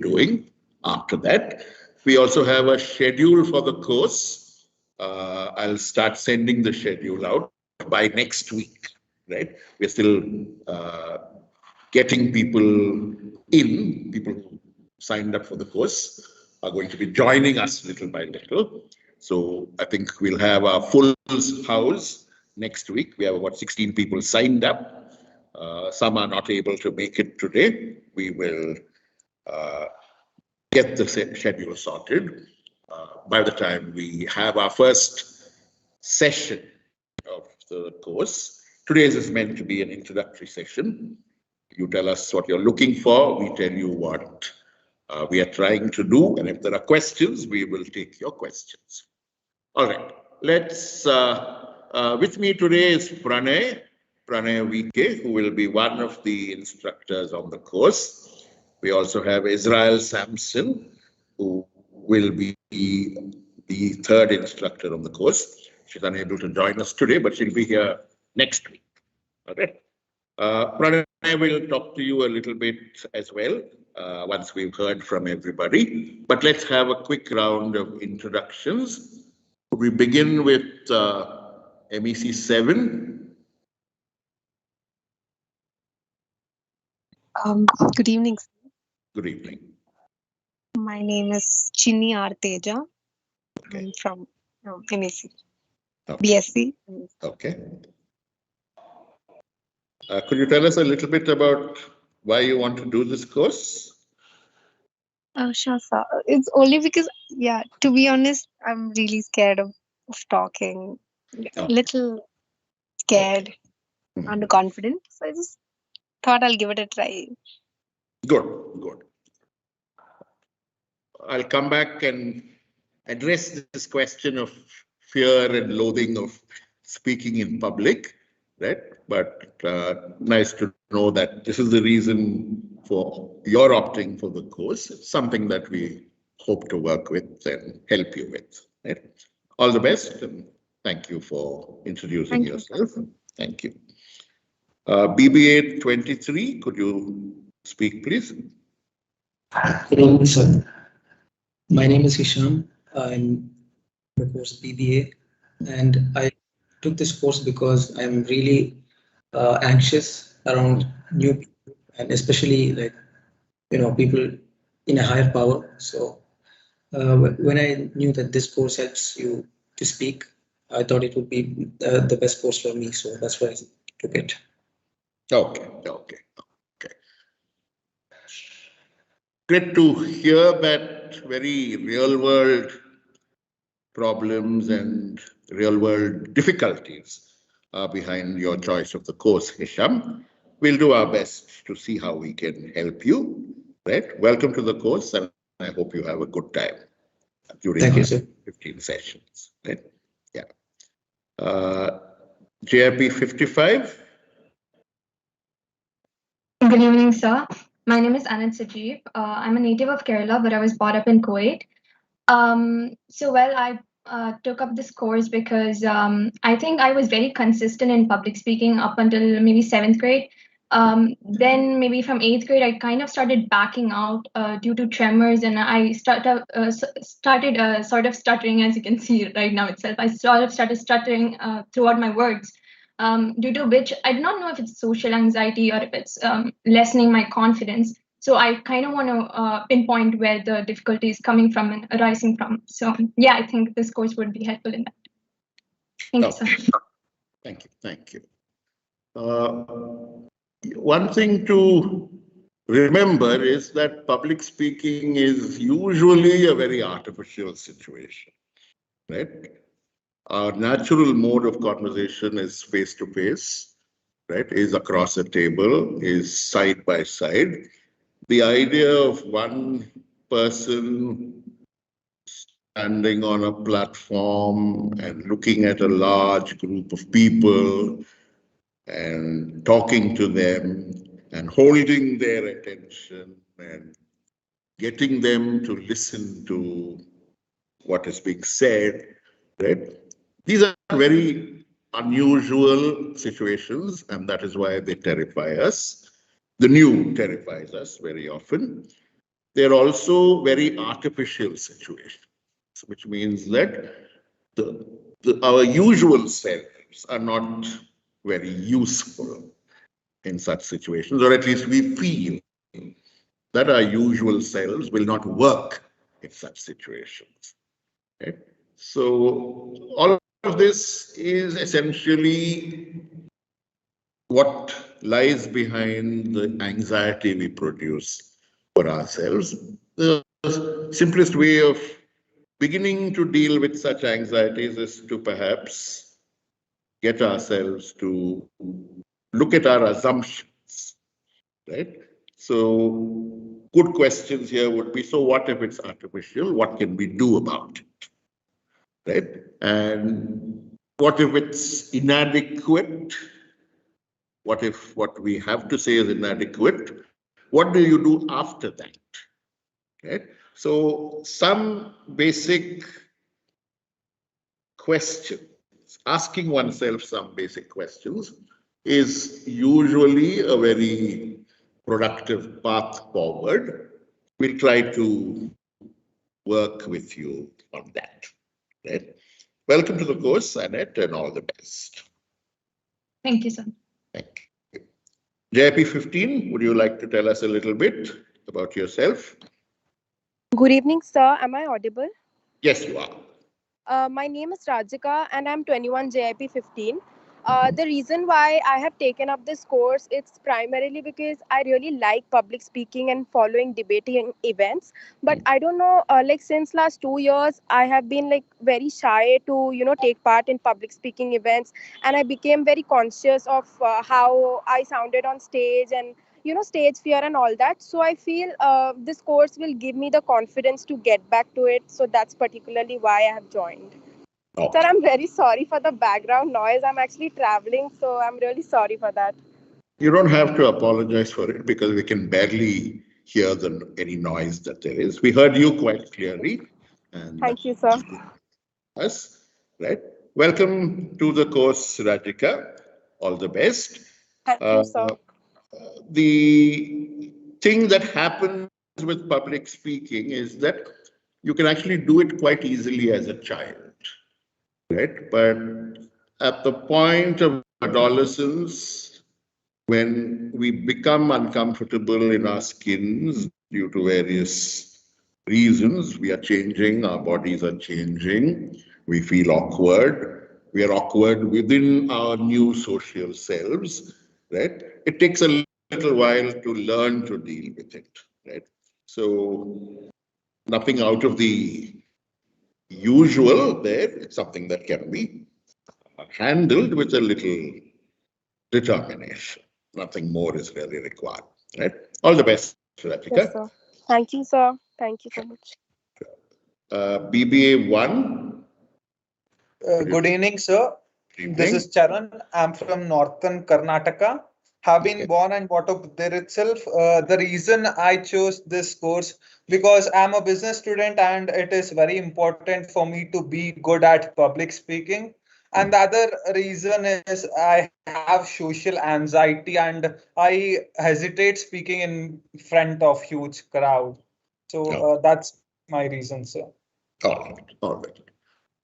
doing after that. We also have a schedule for the course. I'll start sending the schedule out by next week, right? We're still getting people in, people who signed up for the course are going to be joining us little by little. So I think we'll have a full house next week. We have about 16 people signed up. Some are not able to make it today. We will get the schedule sorted by the time we have our first session of the course. Today's is meant to be an introductory session. You tell us what you're looking for. We tell you what we are trying to do. And if there are questions, we will take your questions. All right. Let's, with me today is Pranay VK, who will be one of the instructors on the course. We also have Israel Sampson, who will be the third instructor on the course. She's unable to join us today, but she'll be here next week. Okay. Pranay will talk to you a little bit as well once we've heard from everybody. But let's have a quick round of introductions. We begin with MEC 7. Good evening. Good evening. My name is Chinni Arteja. Okay. I'm from MEC. Okay. BSc. Okay. Could you tell us a little bit about why you want to do this course? Sure, sir. It's only because, yeah, to be honest, I'm really scared of talking. A little scared, underconfident. So I just thought I'll give it a try. Good, good. I'll come back and address this question of fear and loathing of speaking in public, right? But nice to know that this is the reason for your opting for the course. It's something that we hope to work with and help you with, right? All the best, and thank you for introducing yourself. Thank you. BBA 23, could you speak, please? Hello, sir. My name is Hisham. I'm the course BBA, and I took this course because I'm really anxious around new people, and especially people in a higher power. So when I knew that this course helps you to speak, I thought it would be the best course for me. So that's why I took it. Okay. Great to hear that very real world problems and real world difficulties are behind your choice of the course, Hisham. We'll do our best to see how we can help you. Right? Welcome to the course, and I hope you have a good time during Thank our you, sir. 15 sessions. Right? Yeah. JRP 55. Good evening, sir. My name is Anand Sajeev. I'm a native of Kerala, but I was brought up in Kuwait. I took up this course because I think I was very consistent in public speaking up until maybe 7th grade. Then maybe from 8th grade, I kind of started backing out due to tremors, and I started sort of stuttering, as you can see right now itself. I sort of started stuttering throughout my words. Due to which I do not know if it's social anxiety or if it's lessening my confidence. So I kind of want to pinpoint where the difficulty is coming from and arising from. So yeah, I think this course would be helpful in that. Thank you, sir. Thank you. One thing to remember is that public speaking is usually a very artificial situation, right? Our natural mode of conversation is face to face, right? Is across a table, is side by side. The idea of one person standing on a platform and looking at a large group of people and talking to them and holding their attention and getting them to listen to what is being said, right? These are very unusual situations, and that is why they terrify us. The new terrifies us very often. they're also very artificial situations, which means that our usual selves are not very useful in such situations, or at least we feel that our usual selves will not work in such situations. Right? So all of this is essentially what lies behind the anxiety we produce for ourselves. The simplest way of beginning to deal with such anxieties is to perhaps get ourselves to look at our assumptions, right? So good questions here would be, so what if it's artificial? What can we do about it, right? And what if it's inadequate? What if what we have to say is inadequate? What do you do after that? Right? So some basic questions, asking oneself some basic questions is usually a very productive path forward. We'll try to work with you on that. Right? Welcome to the course, Annette, and all the best. Thank you, sir. Thank you. JIP 15, would you like to tell us a little bit about yourself? Good evening, sir. Am I audible? Yes, you are. My name is Rajika and I'm 21 JIP 15. The reason why I have taken up this course it's primarily because I really like public speaking and following debating events. But I don't know, like since last 2 years, I have been like very shy to take part in public speaking events, and I became very conscious of how I sounded on stage and stage fear and all that. So I feel this course will give me the confidence to get back to it. So that's particularly why I have joined. Oh. Sir, I'm very sorry for the background noise. I'm actually traveling, so I'm really sorry for that. You don't have to apologize for it because we can barely hear any noise that there is. We heard you quite clearly. And thank you, sir. Us, right? Welcome to the course, Rajika. All the best. Thank you, sir. The thing that happens with public speaking is that you can actually do it quite easily as a child, right? But at the point of adolescence, when we become uncomfortable in our skins due to various reasons, we are changing, our bodies are changing, we feel awkward, we are awkward within our new social selves, right? It takes a little while to learn to deal with it, right? So nothing out of the usual there. It's something that can be handled with a little determination. Nothing more is really required, right? All the best, Rajika. Yes, sir. Thank you, sir. Thank you so much. BBA 1. Good evening, sir. This is Charan. I'm from northern Karnataka. Have been born and brought up there itself. The reason I chose this course because I'm a business student and it is very important for me to be good at public speaking. And the other reason is I have social anxiety and I hesitate speaking in front of huge crowd. So that's my reason, sir. All right, all right.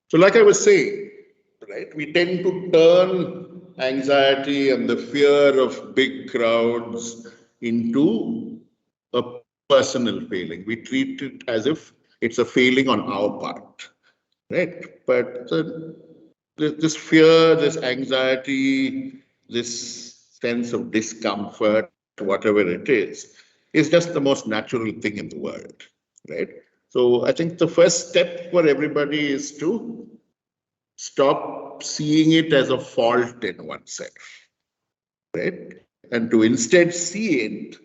So like I was saying, right, we tend to turn anxiety and the fear of big crowds into a personal failing. We treat it as if it's a failing on our part, right? But this fear, this anxiety, this sense of discomfort, whatever it is just the most natural thing in the world, right? So I think the first step for everybody is to stop seeing it as a fault in oneself, right? And to instead see it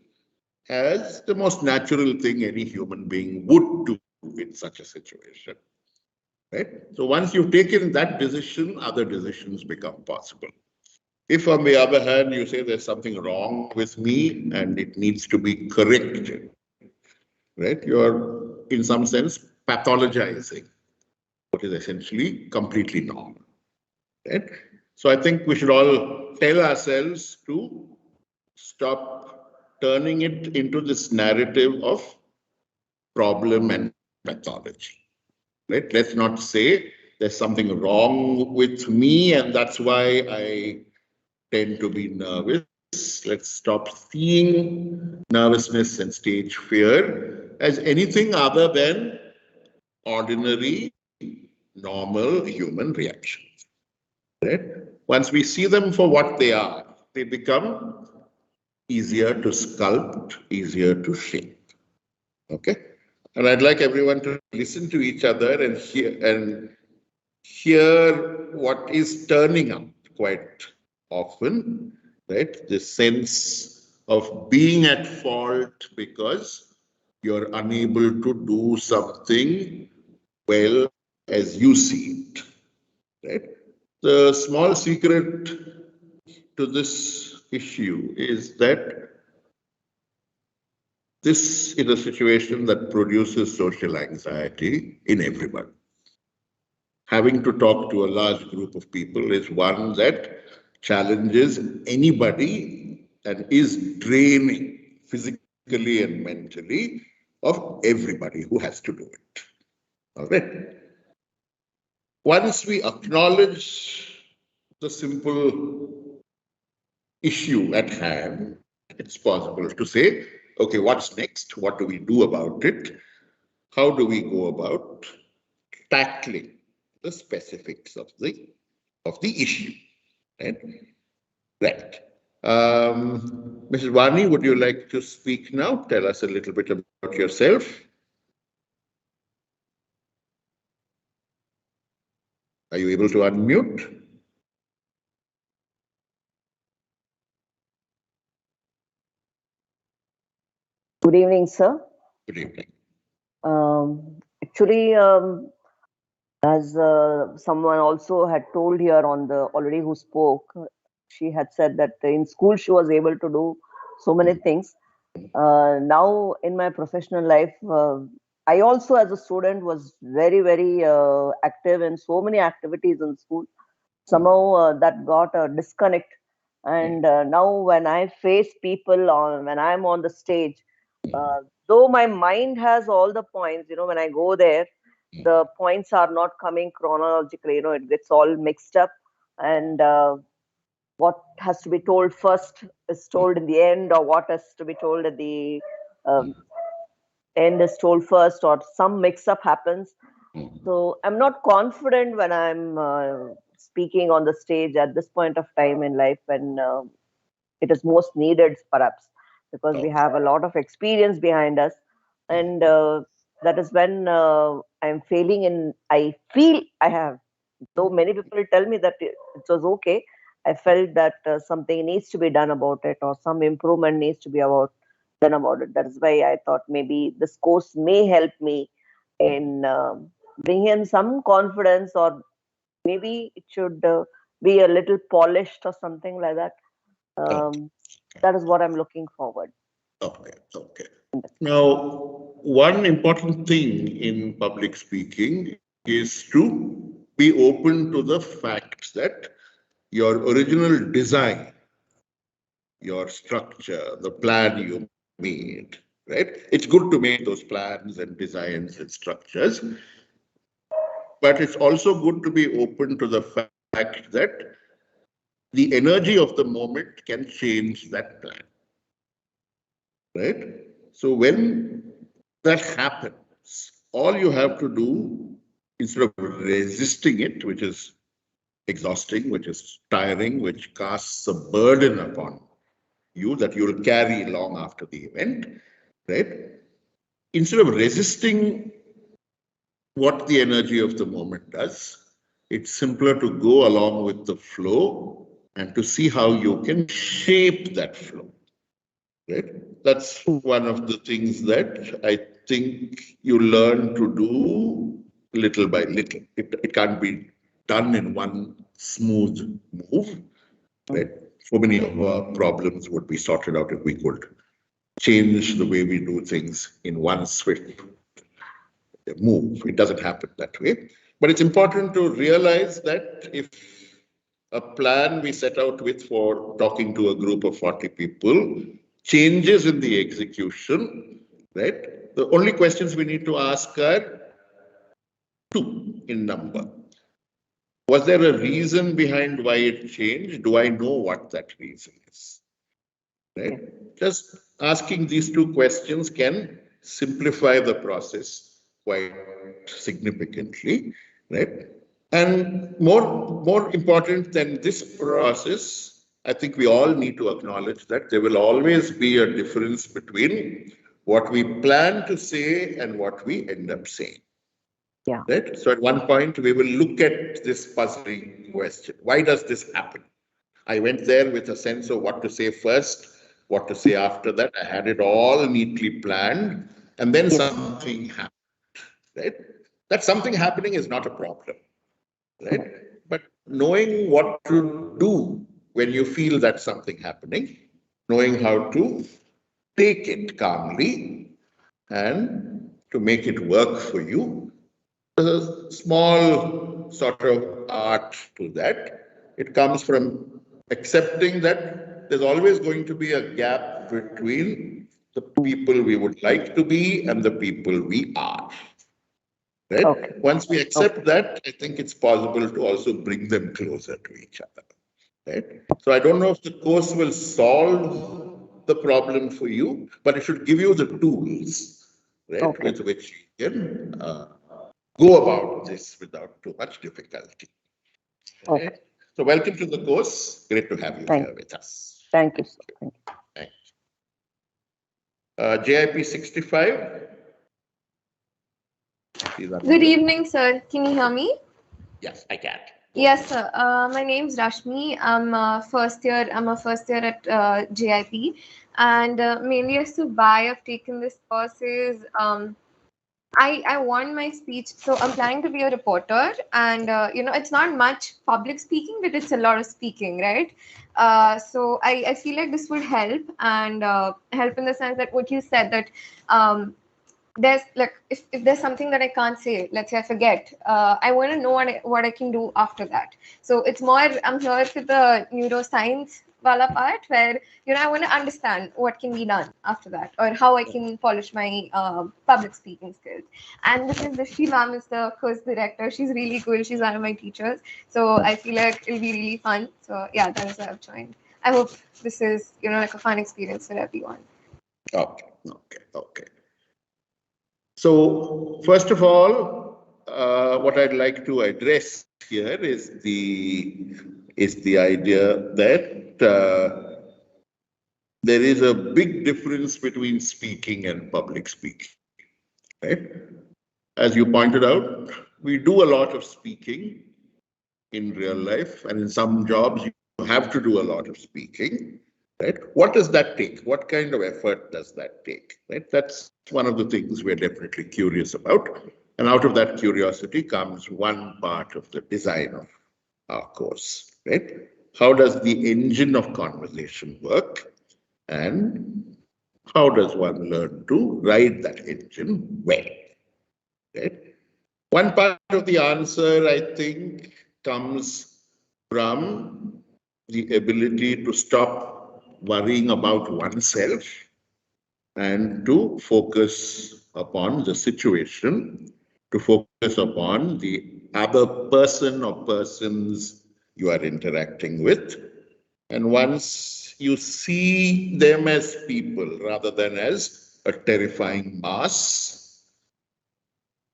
as the most natural thing any human being would do in such a situation, right? So once you've taken that decision, other decisions become possible. If, on the other hand, you say there's something wrong with me and it needs to be corrected, right? You're, in some sense, pathologizing what is essentially completely normal, right? So I think we should all tell ourselves to stop turning it into this narrative of problem and pathology. Right? Let's not say there's something wrong with me and that's why I tend to be nervous. Let's stop seeing nervousness and stage fear as anything other than ordinary, normal human reactions. Right? Once we see them for what they are, they become easier to sculpt, easier to shape. Okay? And I'd like everyone to listen to each other and hear what is turning up quite often, right? The sense of being at fault because you're unable to do something well as you see it, right? The small secret to this issue is that this is a situation that produces social anxiety in everyone. Having to talk to a large group of people is one that challenges anybody and is draining physically and mentally of everybody who has to do it. All right. Once we acknowledge the simple issue at hand, it's possible to say, okay, what's next? What do we do about it? How do we go about tackling the specifics of the issue? Right? Right. Mrs. Vani, would you like to speak now? Tell us a little bit about yourself. Are you able to unmute? Good evening, sir. Good evening. Actually, as someone also had told here on the already who spoke, she had said that in school she was able to do so many things. Now in my professional life, I also as a student was very, very active in so many activities in school. Somehow that got a disconnect. And now when I face people when I'm on the stage, though my mind has all the points, when I go there, the points are not coming chronologically, it gets all mixed up. And what has to be told first is told in the end, or what has to be told at the end is told first, or some mix up happens. So I'm not confident when I'm speaking on the stage at this point of time in life when it is most needed, perhaps, because we have a lot of experience behind us. And that is when I'm failing in, I feel I have, though many people tell me that it was okay, I felt that something needs to be done about it, or some improvement needs to be done about it. That is why I thought maybe this course may help me in bring in some confidence, or maybe it should be a little polished or something like that. That is what I'm looking forward. Okay, okay. Now, one important thing in public speaking is to be open to the fact that your original design, your structure, the plan you made, right? It's good to make those plans and designs and structures, but it's also good to be open to the fact that the energy of the moment can change that plan, right? So when that happens, all you have to do, instead of resisting it, which is exhausting, which is tiring, which casts a burden upon you that you'll carry long after the event, right? Instead of resisting what the energy of the moment does, it's simpler to go along with the flow and to see how you can shape that flow. Right? That's one of the things that I think you learn to do little by little. It can't be done in one smooth move. Right? So many of our problems would be sorted out if we could change the way we do things in one swift move. It doesn't happen that way. But it's important to realize that if a plan we set out with for talking to a group of 40 people changes in the execution, right? The only questions we need to ask are 2 in number. Was there a reason behind why it changed? Do I know what that reason is? Right? Just asking these 2 questions can simplify the process quite significantly, right? And more important than this process, I think we all need to acknowledge that there will always be a difference between what we plan to say and what we end up saying. Yeah. Right? So at one point, we will look at this puzzling question. Why does this happen? I went there with a sense of what to say first, what to say after that. I had it all neatly planned, and then something happened. Right? That something happening is not a problem. Right? But knowing what to do when you feel that something happening, knowing how to take it calmly and to make it work for you, there's a small sort of art to that. It comes from accepting that there's always going to be a gap between the people we would like to be and the people we are. Right? Okay. Once we accept that, I think it's possible to also bring them closer to each other. Right? So I don't know if the course will solve the problem for you, but it should give you the tools, right, with which you can go about this without too much difficulty. Okay. Right? So welcome to the course. Great to have you here with us. Thank you, sir. Thank you. JIP 65. Good evening, sir. Can you hear me? Yes, I can. Yes, sir. My name's Rashmi. I'm a first year at JIP, and mainly as to why I've taken this course is I want my speech. So I'm planning to be a reporter, and it's not much public speaking, but it's a lot of speaking, right? So I feel like this would help, and help in the sense that what you said, that there's like, if there's something that I can't say, let's say I forget, I want to know what I can do after that. So it's more, I'm here for the neuroscience wala part, where I want to understand what can be done after that, or how I can polish my public speaking skills. And because Rishi ma'am is the course director, she's really cool. She's one of my teachers, so I feel like it'll be really fun. So yeah, that is why I've joined. I hope this is like a fun experience for everyone. Okay. So first of all, what I'd like to address here is the idea that there is a big difference between speaking and public speaking, right? As you pointed out, we do a lot of speaking in real life, and in some jobs you have to do a lot of speaking. Right? What does that take? What kind of effort does that take? Right? That's one of the things we're definitely curious about. And out of that curiosity comes one part of the design of our course. Right? How does the engine of conversation work? And how does one learn to ride that engine well? Right? One part of the answer, I think, comes from the ability to stop worrying about oneself and to focus upon the situation, to focus upon the other person or persons you are interacting with. And once you see them as people rather than as a terrifying mass,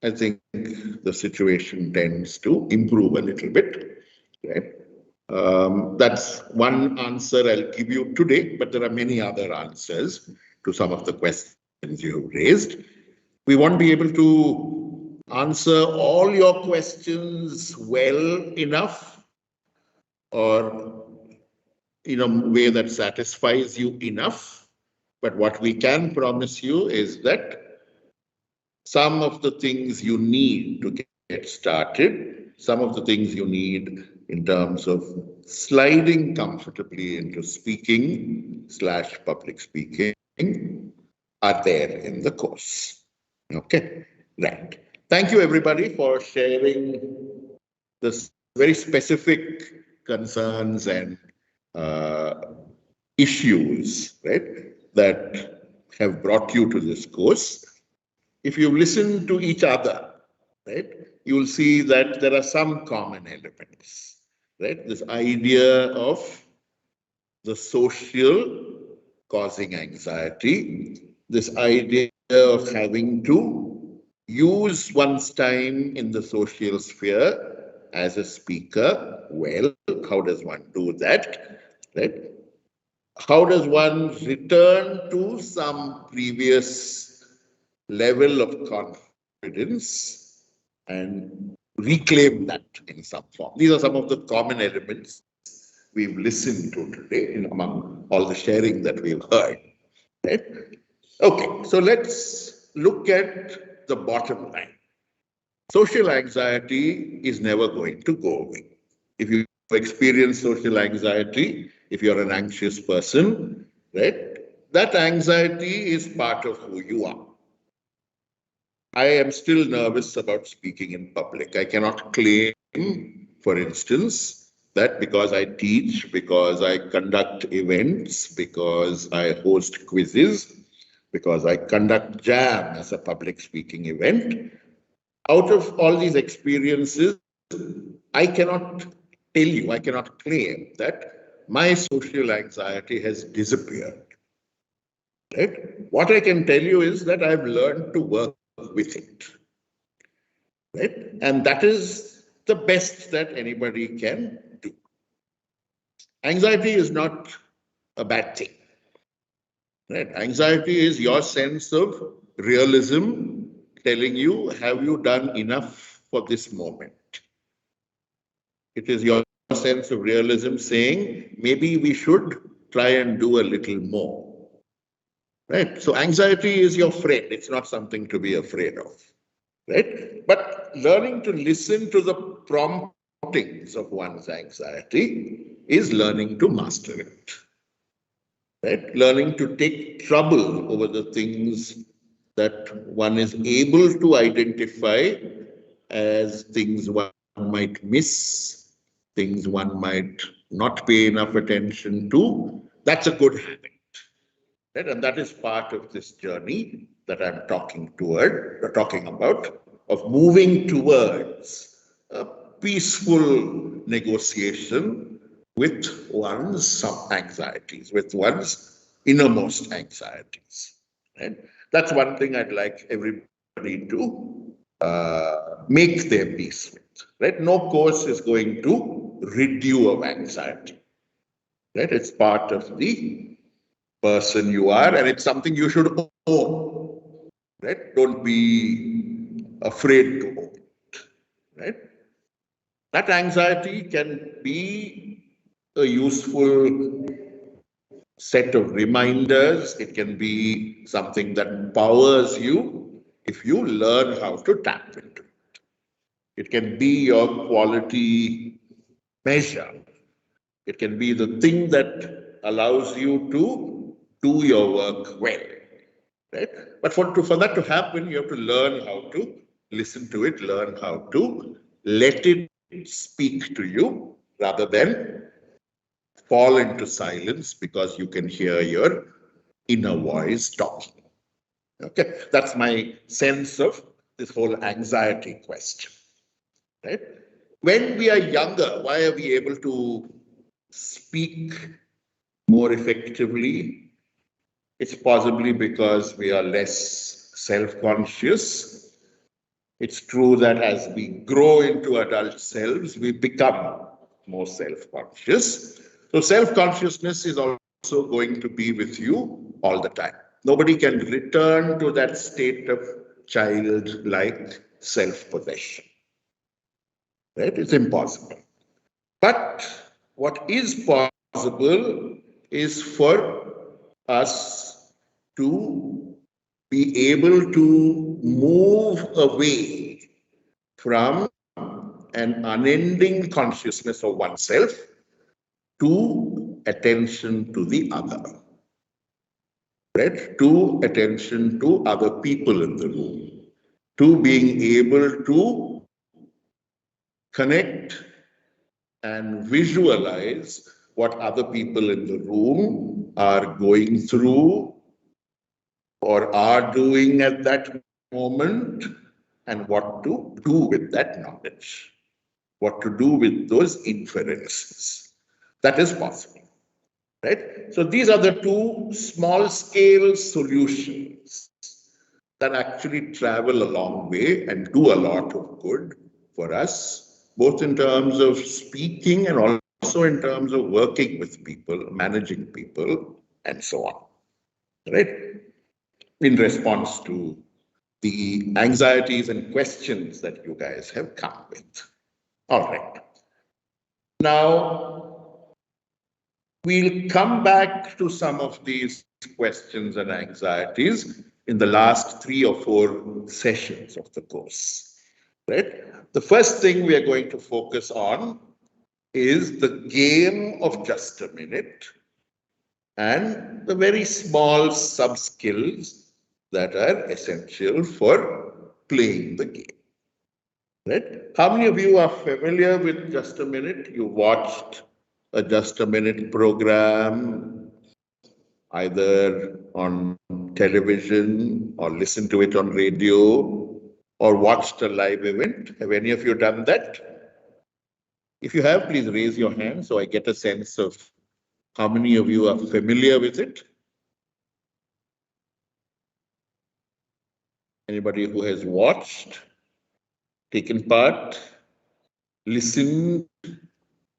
I think the situation tends to improve a little bit. Right? That's one answer I'll give you today, but there are many other answers to some of the questions you raised. We won't be able to answer all your questions well enough or in a way that satisfies you enough. But what we can promise you is that some of the things you need to get started, some of the things you need in terms of sliding comfortably into speaking/public speaking are there in the course. Okay, right. Thank you everybody for sharing this very specific concerns and issues, right, that have brought you to this course. if you listen to each other, right, you will see that there are some common elements, right? This idea of the social causing anxiety, this idea of having to use one's time in the social sphere as a speaker well. How does one do that? Right? How does one return to some previous level of confidence and reclaim that in some form? These are some of the common elements we've listened to today among all the sharing that we've heard. Right? Okay, so let's look at the bottom line. Social anxiety is never going to go away. If you experience social anxiety, if you're an anxious person, right, that anxiety is part of who you are. I am still nervous about speaking in public. I cannot claim, for instance, that because I teach, because I conduct events, because I host quizzes, because I conduct jam as a public speaking event, out of all these experiences, I cannot tell you, I cannot claim that my social anxiety has disappeared. Right? What I can tell you is that I've learned to work with it. Right? And that is the best that anybody can do. Anxiety is not a bad thing. Right? Anxiety is your sense of realism telling you, have you done enough for this moment? It is your sense of realism saying, maybe we should try and do a little more. Right? So anxiety is your friend. It's not something to be afraid of. Right? But learning to listen to the promptings of one's anxiety is learning to master it. Right? Learning to take trouble over the things that one is able to identify as things one might miss, things one might not pay enough attention to. That's a good habit. Right? And that is part of this journey that I'm talking about, of moving towards a peaceful negotiation with one's anxieties, with one's innermost anxieties. Right? That's one thing I'd like everybody to make their peace with. Right? No course is going to rid you of anxiety. Right? It's part of the person you are, and it's something you should own. Right? Don't be afraid to own it. Right? That anxiety can be a useful set of reminders. It can be something that powers you if you learn how to tap into it. It can be your quality measure. It can be the thing that allows you to do your work well. Right? But for that to happen, you have to learn how to listen to it, learn how to let it speak to you rather than fall into silence because you can hear your inner voice talking. Okay, that's my sense of this whole anxiety question. Right? When we are younger, why are we able to speak more effectively? It's possibly because we are less self-conscious. It's true that as we grow into adult selves, we become more self-conscious. So self-consciousness is also going to be with you all the time. Nobody can return to that state of childlike self-possession. Right? It's impossible. But what is possible is for us to be able to move away from an unending consciousness of oneself to attention to the other. Right? To attention to other people in the room. To being able to connect and visualize what other people in the room are going through or are doing at that moment and what to do with that knowledge, what to do with those inferences. That is possible, right? So these are the two small scale solutions that actually travel a long way and do a lot of good for us, both in terms of speaking and also in terms of working with people, managing people, and so on, right? In response to the anxieties and questions that you guys have come with. All right. Now, we'll come back to some of these questions and anxieties in the last 3 or 4 sessions of the course, right? The first thing we are going to focus on is the game of just a minute and the very small sub skills that are essential for playing the game. Right? How many of you are familiar with Just a Minute? You watched a Just a Minute program either on television or listened to it on radio or watched a live event? Have any of you done that? If you have, please raise your hand so I get a sense of how many of you are familiar with it. Anybody who has watched, taken part, listened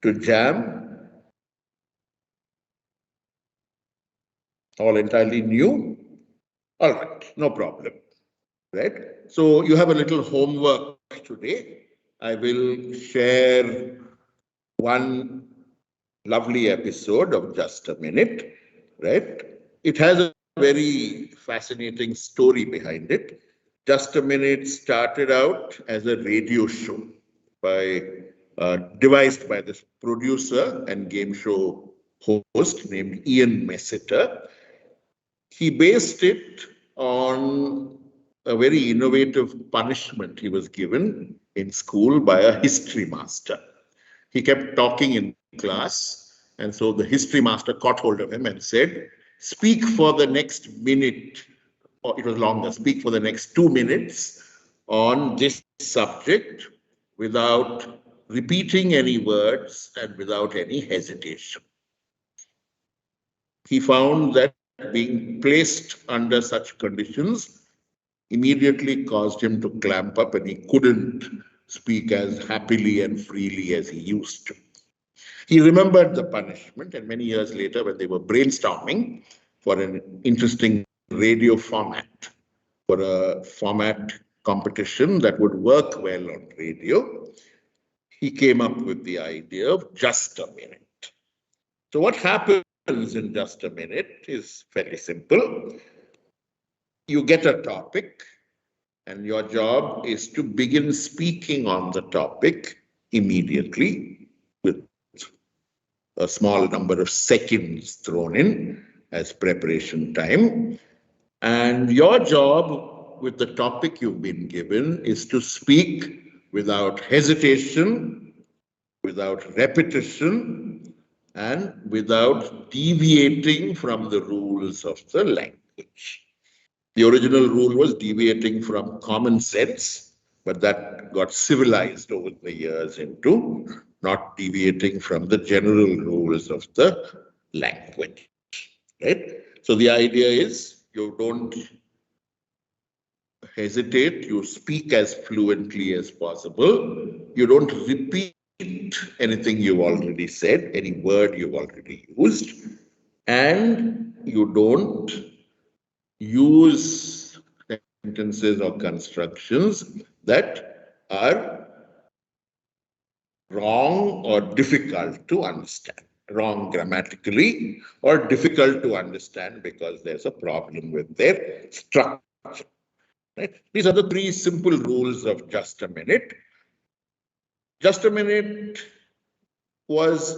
to jam? All entirely new? All right, no problem, right? So you have a little homework today. I will share one lovely episode of Just a Minute, right? It has a very fascinating story behind it. Just a Minute started out as a radio show devised by this producer and game show host named Ian Messeter. He based it on a very innovative punishment he was given in school by a history master. He kept talking in class, and so the history master caught hold of him and said, "Speak for the next minute," or it was longer, "speak for the next 2 minutes on this subject without repeating any words and without any hesitation." He found that being placed under such conditions immediately caused him to clamp up, and he couldn't speak as happily and freely as he used to. He remembered the punishment, and many years later, when they were brainstorming for an interesting radio format, for a format competition that would work well on radio, he came up with the idea of Just a Minute. So what happens in Just a Minute is fairly simple. You get a topic, and your job is to begin speaking on the topic immediately with a small number of seconds thrown in as preparation time. And your job with the topic you've been given is to speak without hesitation, without repetition, and without deviating from the rules of the language. The original rule was deviating from common sense, but that got civilized over the years into not deviating from the general rules of the language, right? So the idea is you don't hesitate, you speak as fluently as possible, you don't repeat anything you've already said, any word you've already used, and you don't use sentences or constructions that are wrong or difficult to understand, wrong grammatically or difficult to understand because there's a problem with their structure. Right? These are the 3 simple rules of Just a Minute. Just a Minute was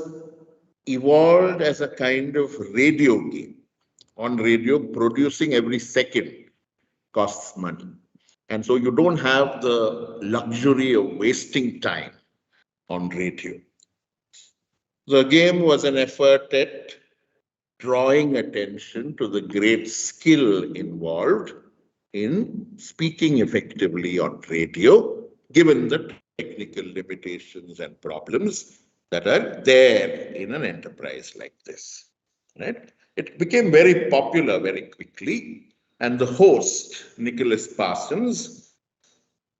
evolved as a kind of radio game. On radio, producing every second costs money. And so you don't have the luxury of wasting time on radio. The game was an effort at drawing attention to the great skill involved in speaking effectively on radio, given the technical limitations and problems that are there in an enterprise like this. Right? It became very popular very quickly, and the host, Nicholas Parsons,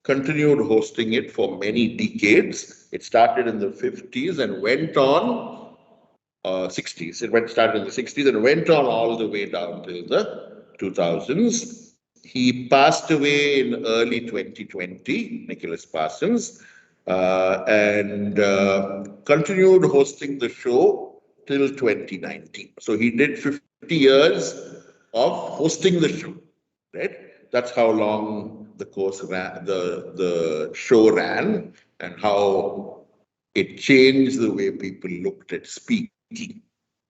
continued hosting it for many decades. It started in the 50s and went on 60s. Started in the 60s and went on all the way down till the 2000s. He passed away in early 2020, Nicholas Parsons, and continued hosting the show till 2019. So he did 50 years of hosting the show, right? That's how long the course ran, the show ran, and how it changed the way people looked at speaking,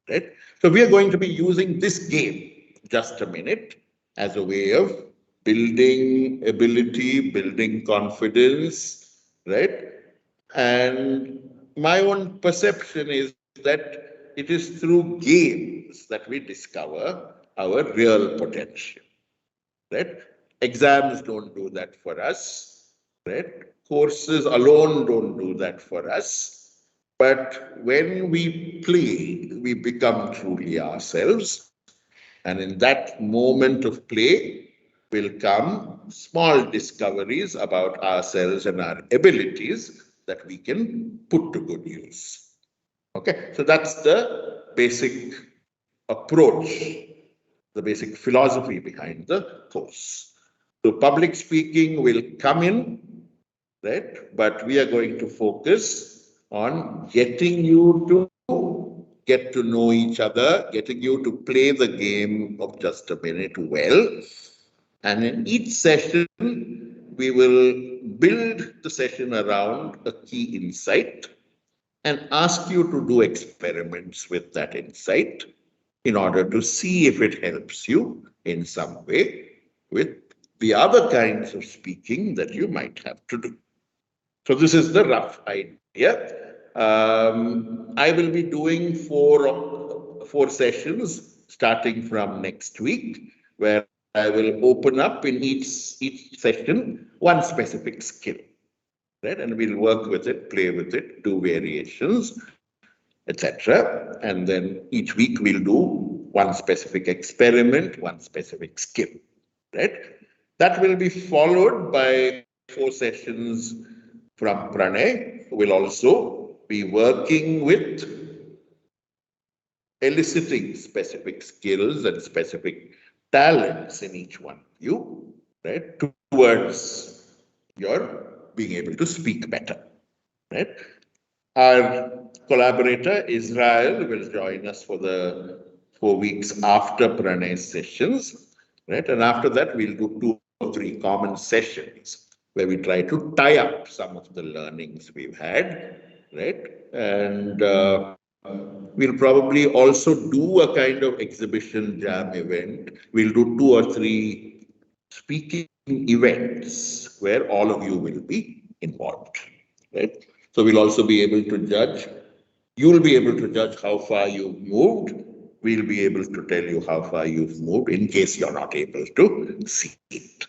right? So we are going to be using this game, just a minute, as a way of building ability, building confidence, right? And my own perception is that it is through games that we discover our real potential, right? Exams don't do that for us, right? Courses alone don't do that for us. But when we play, we become truly ourselves. And in that moment of play will come small discoveries about ourselves and our abilities that we can put to good use. Okay, so that's the basic approach, the basic philosophy behind the course. So public speaking will come in, right? But we are going to focus on getting you to get to know each other, getting you to play the game of just a minute well. And in each session, we will build the session around a key insight and ask you to do experiments with that insight in order to see if it helps you in some way with the other kinds of speaking that you might have to do. So this is the rough idea. I will be doing four sessions starting from next week, where I will open up in each session one specific skill, right? And we'll work with it, play with it, do variations, etc. And then each week we'll do one specific experiment, one specific skill, right? That will be followed by 4 sessions from Pranay, who will also be working with eliciting specific skills and specific talents in each one of you, right, towards your being able to speak better, right? Our collaborator, Israel, will join us for the 4 weeks after Pranay's sessions, right? And after that, we'll do 2 or 3 common sessions where we try to tie up some of the learnings we've had, right? And we'll probably also do a kind of exhibition jam event. We'll do 2 or 3 speaking events where all of you will be involved, right? So we'll also be able to judge. You'll be able to judge how far you've moved. We'll be able to tell you how far you've moved in case you're not able to see it.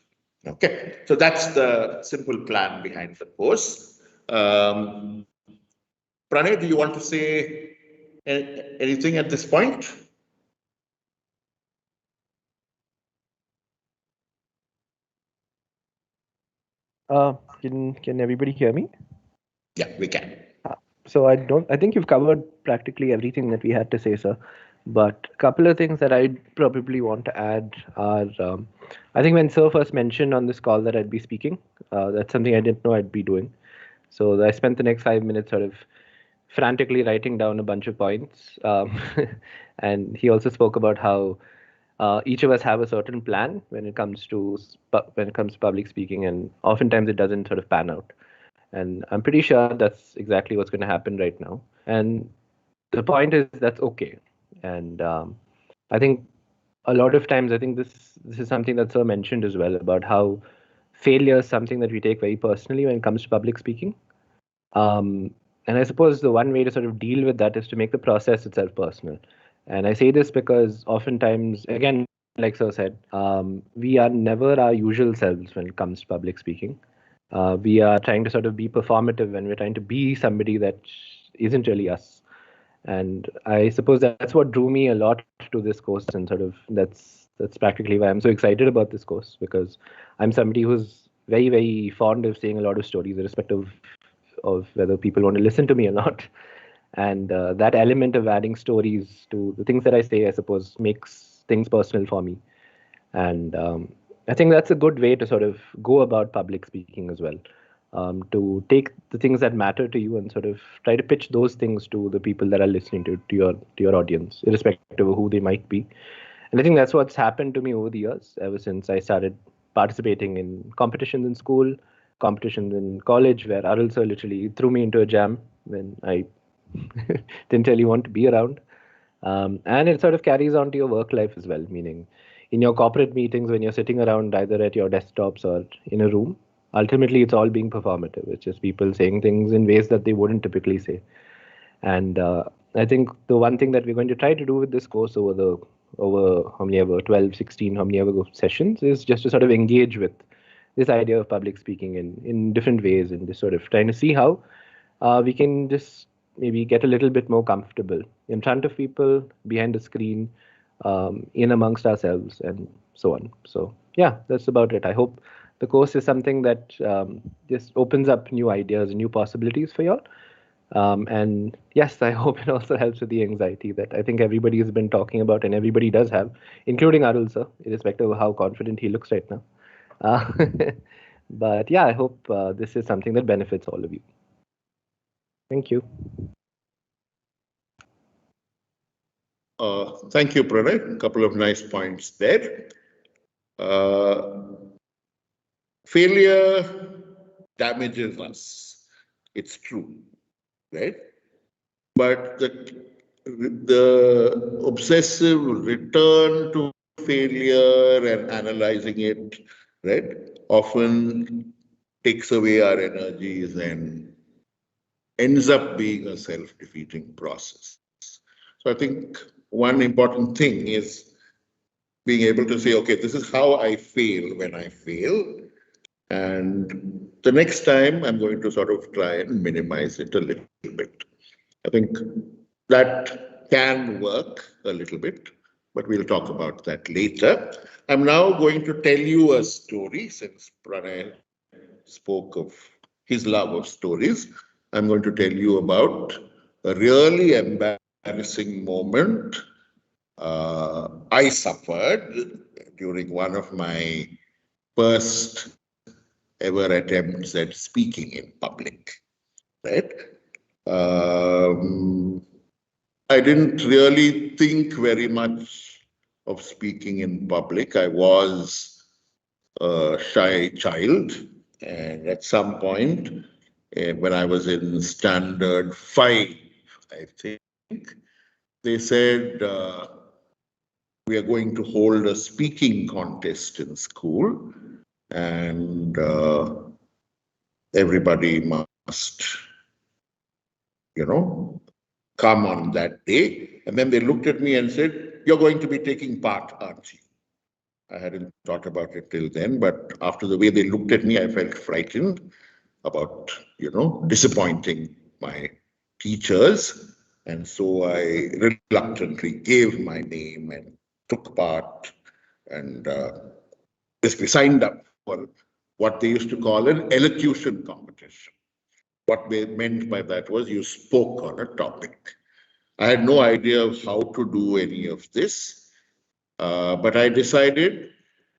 Okay, so that's the simple plan behind the course. Pranay, do you want to say anything at this point? Can everybody hear me? Yeah, we can. So I think you've covered practically everything that we had to say, sir. But a couple of things that I'd probably want to add are, I think when Sir first mentioned on this call that I'd be speaking, that's something I didn't know I'd be doing. So I spent the next 5 minutes sort of frantically writing down a bunch of points. And he also spoke about how each of us have a certain plan when it comes to public speaking, and oftentimes it doesn't sort of pan out. And I'm pretty sure that's exactly what's going to happen right now. And the point is that's okay. And I think a lot of times, I think this is something that Sir mentioned as well, about how failure is something that we take very personally when it comes to public speaking. And I suppose the one way to sort of deal with that is to make the process itself personal. And I say this because oftentimes, again, like Sir said, we are never our usual selves when it comes to public speaking. We are trying to sort of be performative, and we're trying to be somebody that isn't really us. And I suppose that's what drew me a lot to this course, and sort of that's practically why I'm so excited about this course, because I'm somebody who's very, very fond of saying a lot of stories, irrespective of whether people want to listen to me or not. And that element of adding stories to the things that I say, I suppose, makes things personal for me. And I think that's a good way to sort of go about public speaking as well. To take the things that matter to you and sort of try to pitch those things to the people that are listening to your audience, irrespective of who they might be. And I think that's what's happened to me over the years, ever since I started participating in competitions in school, competitions in college, where Arul sir literally threw me into a jam when I didn't really want to be around. And it sort of carries on to your work life as well, meaning in your corporate meetings, when you're sitting around either at your desktops or in a room, ultimately it's all being performative. It's just people saying things in ways that they wouldn't typically say. And I think the one thing that we're going to try to do with this course over how many ever 12, 16, how many ever sessions is just to sort of engage with this idea of public speaking in different ways, and just sort of trying to see how we can just maybe get a little bit more comfortable in front of people, behind the screen, in amongst ourselves, and so on. So yeah, that's about it. I hope the course is something that just opens up new ideas and new possibilities for y'all. And yes, I hope it also helps with the anxiety that I think everybody has been talking about, and everybody does have, including Arul sir, irrespective of how confident he looks right now. But yeah, I hope this is something that benefits all of you. Thank you. Thank you, Pranay. A couple of nice points there. Failure damages us. It's true, right? But the obsessive return to failure and analyzing it, right, often takes away our energies and ends up being a self-defeating process. So I think one important thing is being able to say, okay, this is how I fail when I fail. And the next time I'm going to sort of try and minimize it a little bit. I think that can work a little bit, but we'll talk about that later. I'm now going to tell you a story, since Pranay spoke of his love of stories. I'm going to tell you about a really embarrassing moment I suffered during one of my first ever attempts at speaking in public, right? I didn't really think very much of speaking in public. I was a shy child, and at some point, when I was in standard 5, I think, they said, we are going to hold a speaking contest in school, and everybody must, come on that day. And then they looked at me and said, you're going to be taking part, aren't you? I hadn't thought about it till then, but after the way they looked at me, I felt frightened about, disappointing my teachers. And so I reluctantly gave my name and took part, and basically signed up for what they used to call an elocution competition. What they meant by that was you spoke on a topic. I had no idea of how to do any of this, but I decided,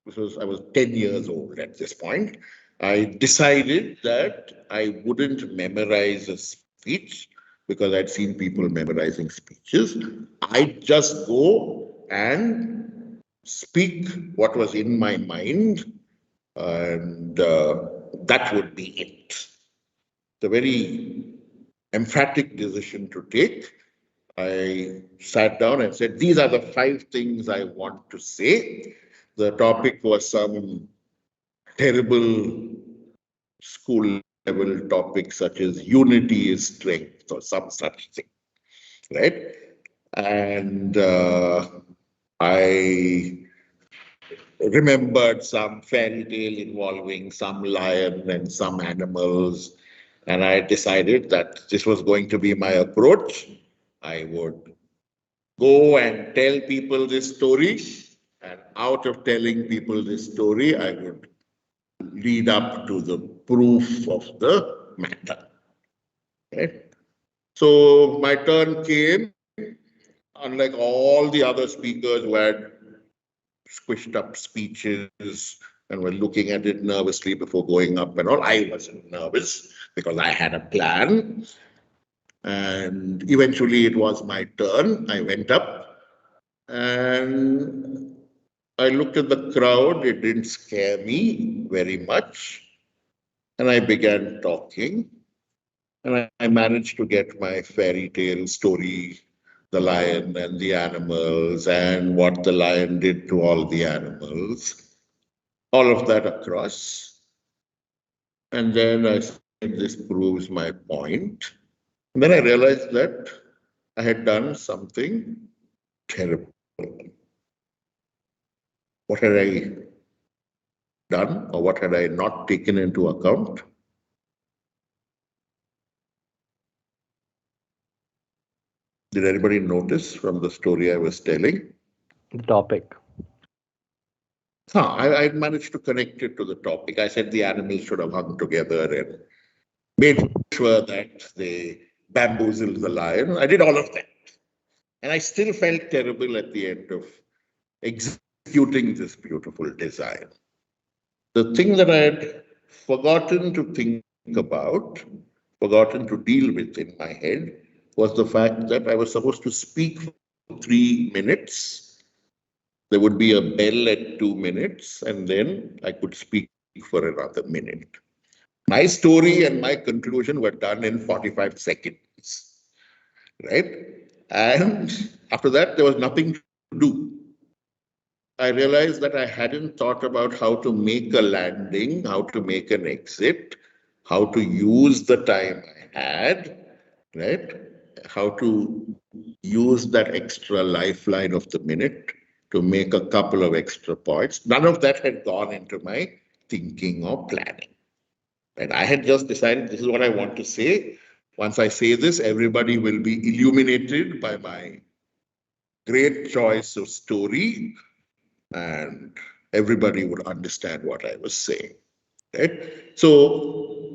I was 10 years old at this point, I decided that I wouldn't memorize a speech because I'd seen people memorizing speeches. I'd just go and speak what was in my mind, and that would be it. It's a very emphatic decision to take. I sat down and said, these are the 5 things I want to say. The topic was some terrible school level topic such as unity is strength or some such thing, right? And I remembered some fairy tale involving some lion and some animals. And I decided that this was going to be my approach. I would go and tell people this story. And out of telling people this story, I would lead up to the proof of the matter. Okay? So my turn came, unlike all the other speakers who had squished up speeches and were looking at it nervously before going up and all. I wasn't nervous because I had a plan. And eventually it was my turn. I went up and I looked at the crowd. It didn't scare me very much. And I began talking. And I managed to get my fairy tale story, the lion and the animals, and what the lion did to all the animals, all of that across. And then I said, this proves my point. And then I realized that I had done something terrible. What had I done, or what had I not taken into account? Did anybody notice from the story I was telling? The topic. I managed to connect it to the topic. I said the animals should have hung together and made sure that they bamboozled the lion. I did all of that. And I still felt terrible at the end of executing this beautiful design. The thing that I had forgotten to think about, forgotten to deal with in my head, was the fact that I was supposed to speak for 3 minutes. There would be a bell at 2 minutes, and then I could speak for another minute. My story and my conclusion were done in 45 seconds, right? And after that, there was nothing to do. I realized that I hadn't thought about how to make a landing, how to make an exit, how to use the time I had, right? How to use that extra lifeline of the minute to make a couple of extra points. None of that had gone into my thinking or planning. And I had just decided this is what I want to say. Once I say this, everybody will be illuminated by my great choice of story, and everybody would understand what I was saying. Right? So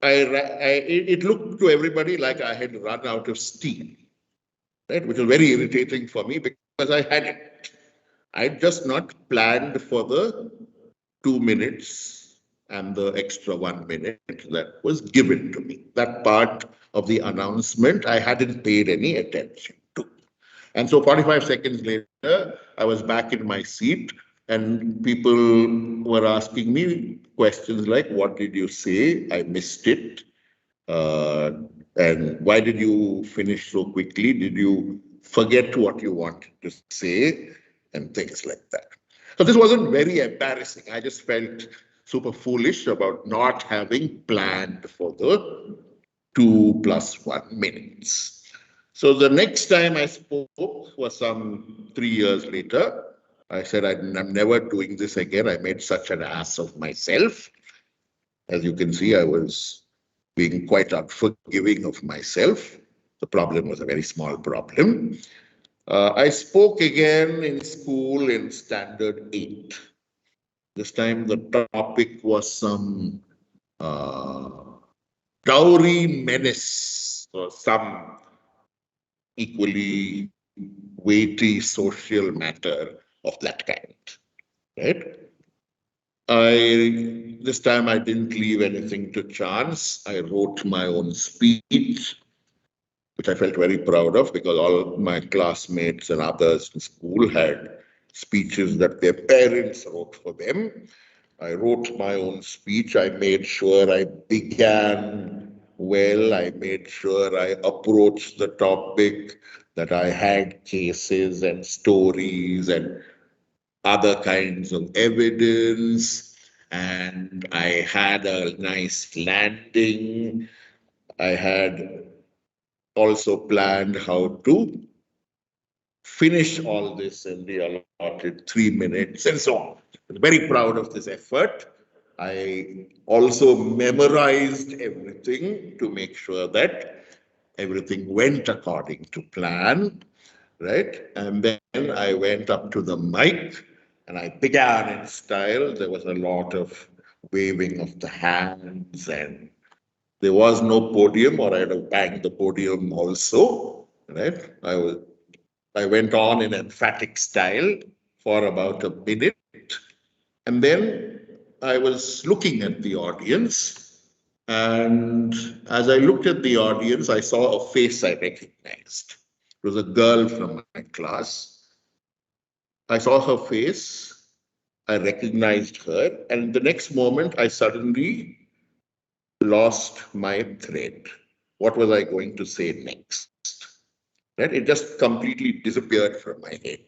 it looked to everybody like I had run out of steam, right? Which was very irritating for me because I hadn't. I'd just not planned for the 2 minutes and the extra 1 minute that was given to me. That part of the announcement I hadn't paid any attention to. And so 45 seconds later, I was back in my seat and people were asking me questions like, what did you say? I missed it. And why did you finish so quickly? Did you forget what you wanted to say? And things like that. So this wasn't very embarrassing. I just felt super foolish about not having planned for the 2 + 1 minutes. So the next time I spoke was some 3 years later. I said, I'm never doing this again. I made such an ass of myself. As you can see, I was being quite unforgiving of myself. The problem was a very small problem. I spoke again in school in Standard 8. This time the topic was some dowry menace or some equally weighty social matter of that kind, right? This time I didn't leave anything to chance. I wrote my own speech, which I felt very proud of because all my classmates and others in school had speeches that their parents wrote for them. I wrote my own speech. I made sure I began well. I made sure I approached the topic, that I had cases and stories and other kinds of evidence. And I had a nice landing. I had also planned how to finish all this in the allotted 3 minutes and so on. I'm very proud of this effort. I also memorized everything to make sure that everything went according to plan, right? And then I went up to the mic and I began in style. There was a lot of waving of the hands, and there was no podium, or I'd have banged the podium also, right? I went on in emphatic style for about a minute, and then I was looking at the audience. And as I looked at the audience, I saw a face I recognized. It was a girl from my class. I saw her face, I recognized her, and the next moment I suddenly lost my thread. What was I going to say next? Right? It just completely disappeared from my head.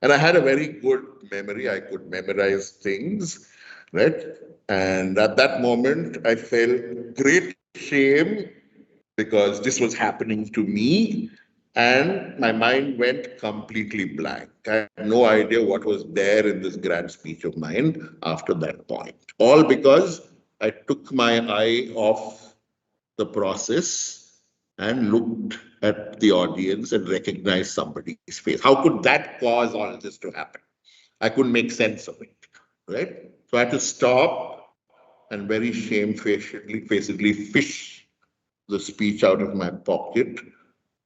And I had a very good memory. I could memorize things, right? And at that moment, I felt great shame because this was happening to me. And my mind went completely blank. I had no idea what was there in this grand speech of mine after that point. All because I took my eye off the process and looked at the audience and recognized somebody's face. How could that cause all this to happen? I couldn't make sense of it, right? So I had to stop and very shamefacedly fish the speech out of my pocket,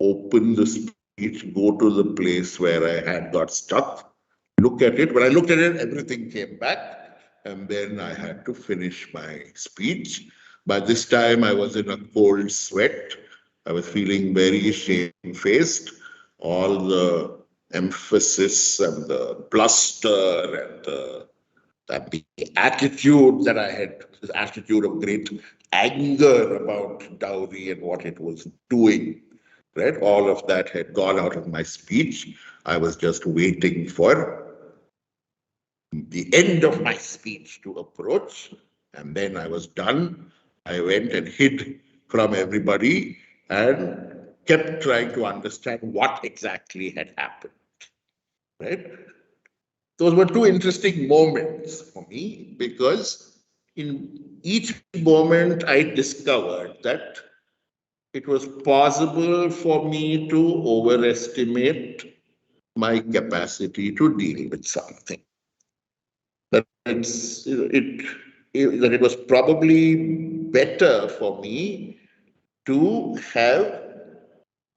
open the speech, go to the place where I had got stuck, look at it. When I looked at it, everything came back, and then I had to finish my speech. By this time, I was in a cold sweat. I was feeling very shamefaced. All the emphasis and the bluster and the attitude that I had, this attitude of great anger about dowry and what it was doing, right? All of that had gone out of my speech. I was just waiting for the end of my speech to approach, and then I was done. I went and hid from everybody and kept trying to understand what exactly had happened, right? Those were two interesting moments for me because in each moment I discovered that it was possible for me to overestimate my capacity to deal with something. That it was probably better for me to have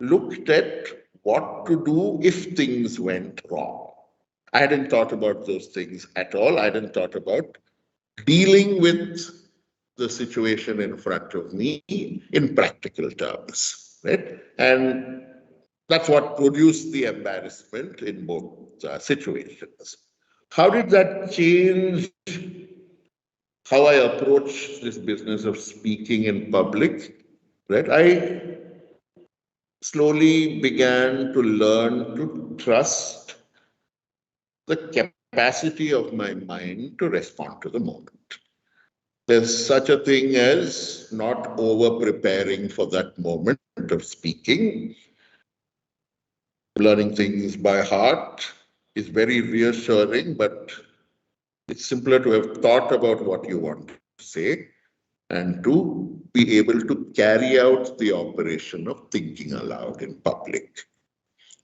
looked at what to do if things went wrong. I hadn't thought about those things at all. I hadn't thought about dealing with the situation in front of me in practical terms, right? And that's what produced the embarrassment in both situations. How did that change how I approach this business of speaking in public? Right? I slowly began to learn to trust the capacity of my mind to respond to the moment. There's such a thing as not over preparing for that moment of speaking. Learning things by heart is very reassuring, but it's simpler to have thought about what you want to say and to be able to carry out the operation of thinking aloud in public,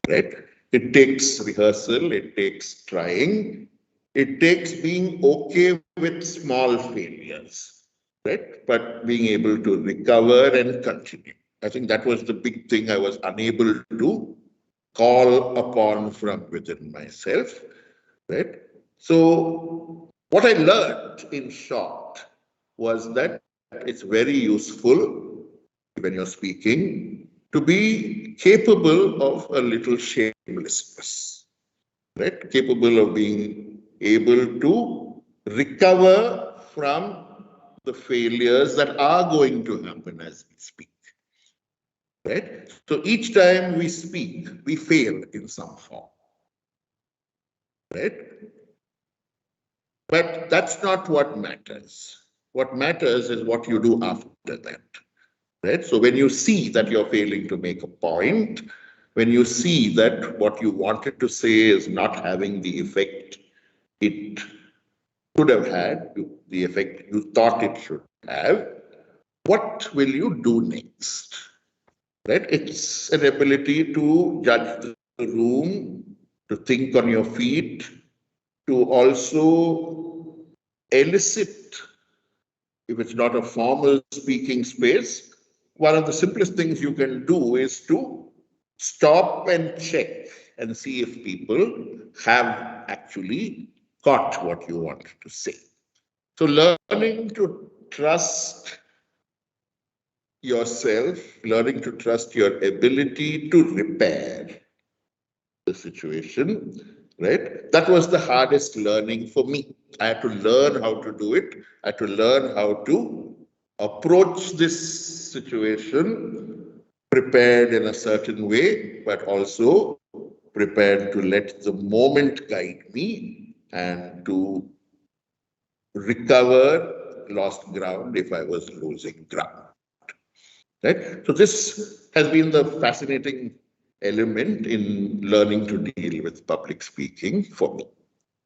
right? It takes rehearsal, it takes trying, it takes being okay with small failures, right? But being able to recover and continue. I think that was the big thing I was unable to call upon from within myself, right? So what I learned in short was that it's very useful when you're speaking to be capable of a little shamelessness, right? Capable of being able to recover from the failures that are going to happen as we speak, right? So each time we speak, we fail in some form, right? But that's not what matters. What matters is what you do after that, right? So when you see that you're failing to make a point, when you see that what you wanted to say is not having the effect it should have had, the effect you thought it should have, what will you do next? Right? It's an ability to judge the room, to think on your feet, to also elicit, if it's not a formal speaking space, one of the simplest things you can do is to stop and check and see if people have actually got what you want to say. So learning to trust yourself, learning to trust your ability to repair the situation, right? That was the hardest learning for me. I had to learn how to do it. I had to learn how to approach this situation prepared in a certain way, but also prepared to let the moment guide me and to recover lost ground if I was losing ground. Right? So this has been the fascinating element in learning to deal with public speaking for me.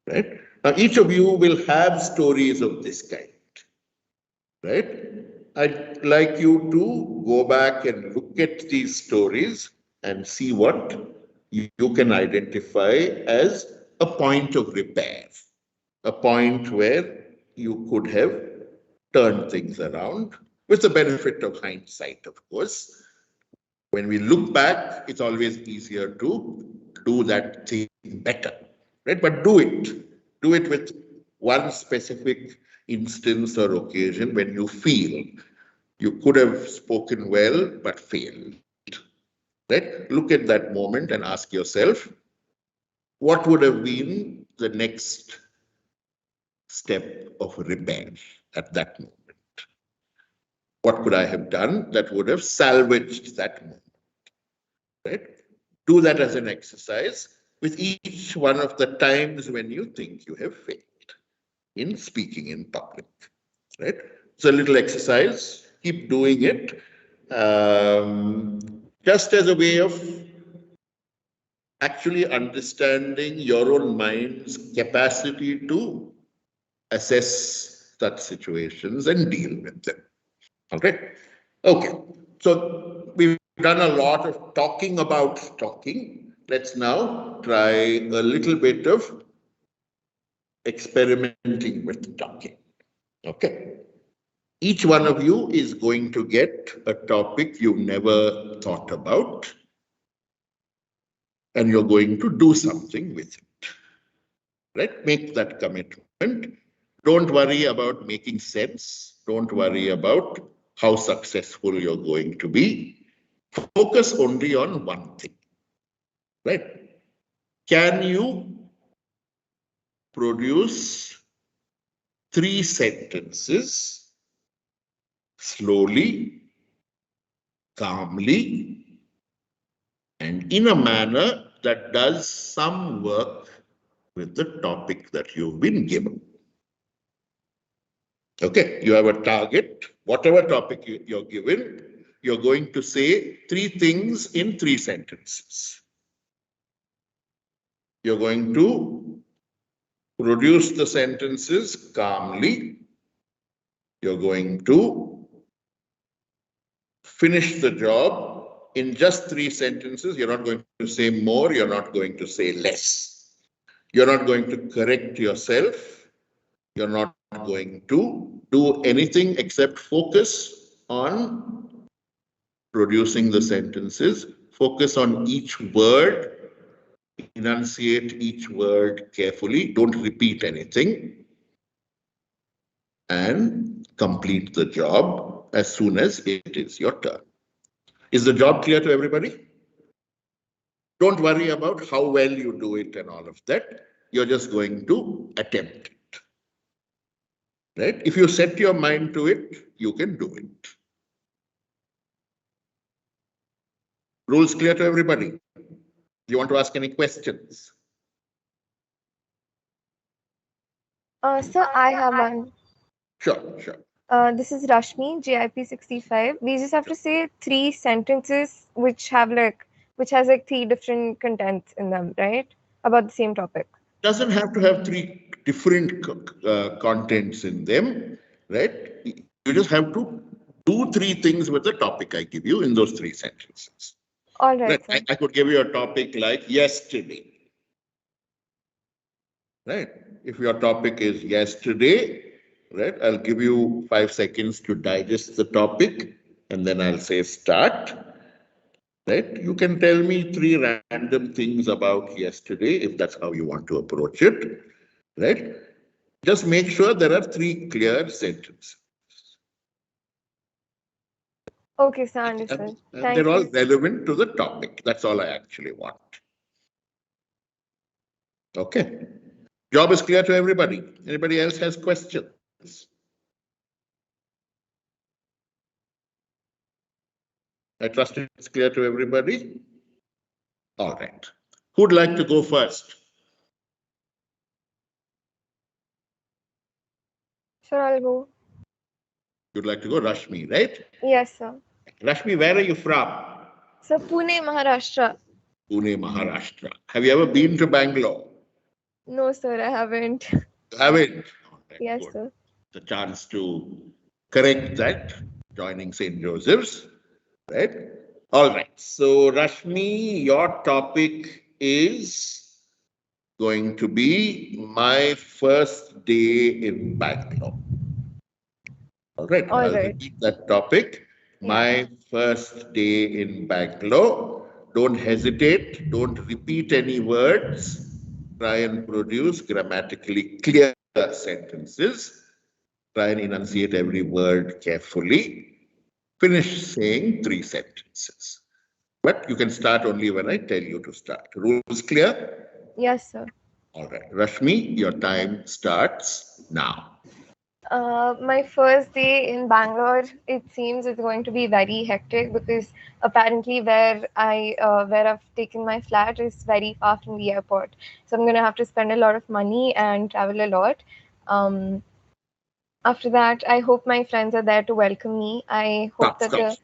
Right? Now each of you will have stories of this kind. Right? I'd like you to go back and look at these stories and see what you can identify as a point of repair, a point where you could have turned things around with the benefit of hindsight, of course. When we look back, it's always easier to do that thing better, right? But do it. Do it with one specific instance or occasion when you feel you could have spoken well but failed, right? Look at that moment and ask yourself, what would have been the next step of repair at that moment? What could I have done that would have salvaged that moment? Right? Do that as an exercise with each one of the times when you think you have failed in speaking in public. Right? It's a little exercise. Keep doing it. Just as a way of actually understanding your own mind's capacity to assess such situations and deal with them. Okay. Okay. So we've done a lot of talking about talking. Let's now try a little bit of experimenting with talking. Okay. Each one of you is going to get a topic you've never thought about, and you're going to do something with it. Right? Make that commitment. Don't worry about making sense. Don't worry about how successful you're going to be. Focus only on one thing. Right? Can you produce 3 sentences slowly, calmly, and in a manner that does some work with the topic that you've been given? Okay, you have a target, whatever topic you're given, you're going to say 3 things in 3 sentences. You're going to produce the sentences calmly. You're going to finish the job in just 3 sentences. You're not going to say more. You're not going to say less. You're not going to correct yourself. You're not going to do anything except focus on producing the sentences. Focus on each word. Enunciate each word carefully. Don't repeat anything. And complete the job as soon as it is your turn. Is the job clear to everybody? Don't worry about how well you do it and all of that. You're just going to attempt it. Right? If you set your mind to it, you can do it. Rules clear to everybody? Do you want to ask any questions? Sir, I have one. Sure, sure. This is Rashmi, JIP 65. We just have to say 3 sentences which have like which has like 3 different contents in them, right? About the same topic. Doesn't have to have 3 different contents in them, right? You just have to do 3 things with the topic I give you in those 3 sentences. All right, sir. I could give you a topic like yesterday. Right? If your topic is yesterday, right, I'll give you 5 seconds to digest the topic and then I'll say start. Right? You can tell me 3 random things about yesterday if that's how you want to approach it. Right? Just make sure there are 3 clear sentences. Okay, sir, understood. And they're all relevant to the topic. That's all I actually want. Okay. Job is clear to everybody. Anybody else has questions? I trust it's clear to everybody. All right. Who'd like to go first? Sure, I'll go. You'd like to go, Rashmi, right? Yes, sir. Rashmi, where are you from? So Pune, Maharashtra. Pune, Maharashtra. Have you ever been to Bangalore? No, sir, I haven't. You haven't? Okay, Yes, good. sir. The chance to correct that, joining St. Joseph's, right? All right. So, Rashmi, your topic is going to be my first day in Bangalore. All right. I'll repeat that topic. My first day in Bangalore. Don't hesitate. Don't repeat any words. Try and produce grammatically clear sentences. Try and enunciate every word carefully. Finish saying 3 sentences. But you can start only when I tell you to start. Rules clear? Yes, sir. All right. Rashmi, your time starts now. My first day in Bangalore, it seems it's going to be very hectic because apparently where I've taken my flat is very far from the airport. So I'm going to have to spend a lot of money and travel a lot. After that, I hope my friends are there to welcome me. I hope Stop.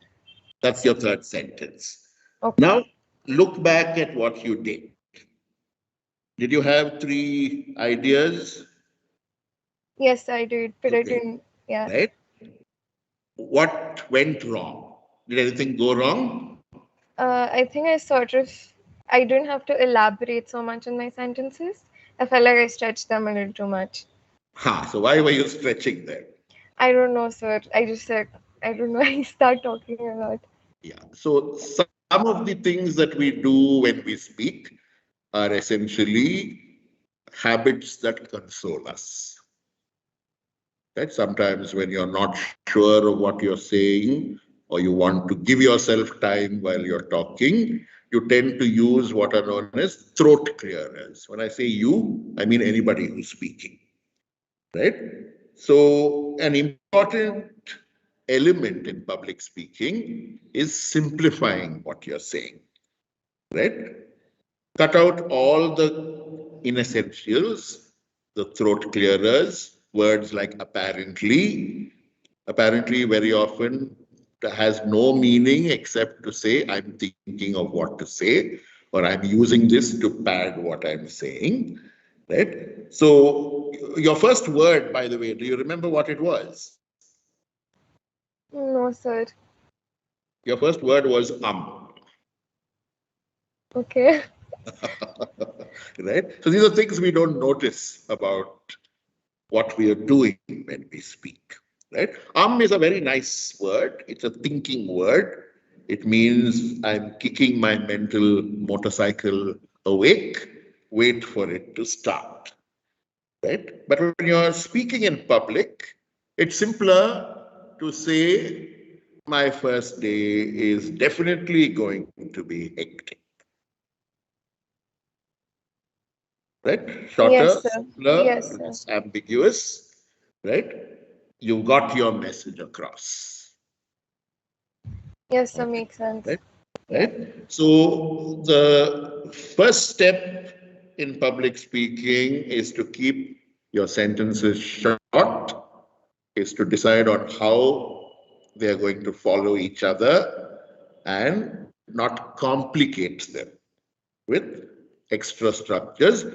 That's your 3rd sentence. Okay. Now, look back at what you did. Did you have 3 ideas? Yes, I did. Put it in. Yeah. Right? What went wrong? Did anything go wrong? I think I didn't have to elaborate so much in my sentences. I felt like I stretched them a little too much. So why were you stretching them? I don't know, sir. I just said, I don't know. I start talking a lot. Yeah. So some of the things that we do when we speak are essentially habits that console us. Right? Sometimes when you're not sure of what you're saying or you want to give yourself time while you're talking, you tend to use what are known as throat clearers. When I say you, I mean anybody who's speaking. Right? So an important element in public speaking is simplifying what you're saying. Right? Cut out all the inessentials, the throat clearers, words like apparently. Apparently very often has no meaning except to say I'm thinking of what to say or I'm using this to pad what I'm saying. Right? So your first word, by the way, do you remember what it was? No, sir. Your first word was Okay. Right? So these are things we don't notice about what we are doing when we speak. Right? Is a very nice word. It's a thinking word. It means I'm kicking my mental motorcycle awake. Wait for it to start. Right? But when you're speaking in public, it's simpler to say, my first day is definitely going to be hectic. Right? Shorter, simpler, less ambiguous. Right? You got your message across. Yes, sir, makes sense. Right? So the first step in public speaking is to keep your sentences short, is to decide on how they are going to follow each other, and not complicate them with extra structures.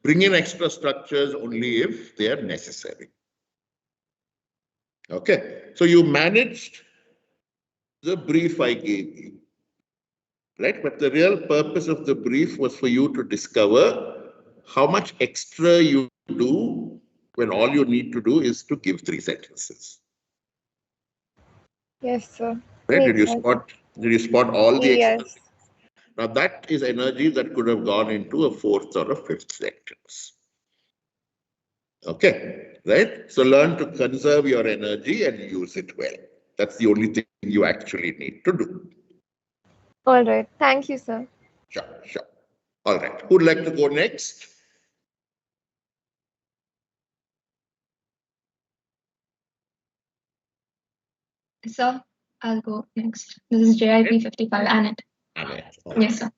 Bring in extra structures only if they are necessary. Okay, so you managed the brief I gave you, right? But the real purpose of the brief was for you to discover how much extra you do when all you need to do is to give 3 sentences. Yes, sir. Right? Makes sense. Did you spot all the extra? Yes. Now that is energy that could have gone into a 4th or a 5th sentence. Okay, right? So learn to conserve your energy and use it well. That's the only thing you actually need to do. All right. Thank you, sir. Sure, sure. All right. Who'd like to go next? So I'll go next. This is JIP 55, Annette. Annette. Yes, sir.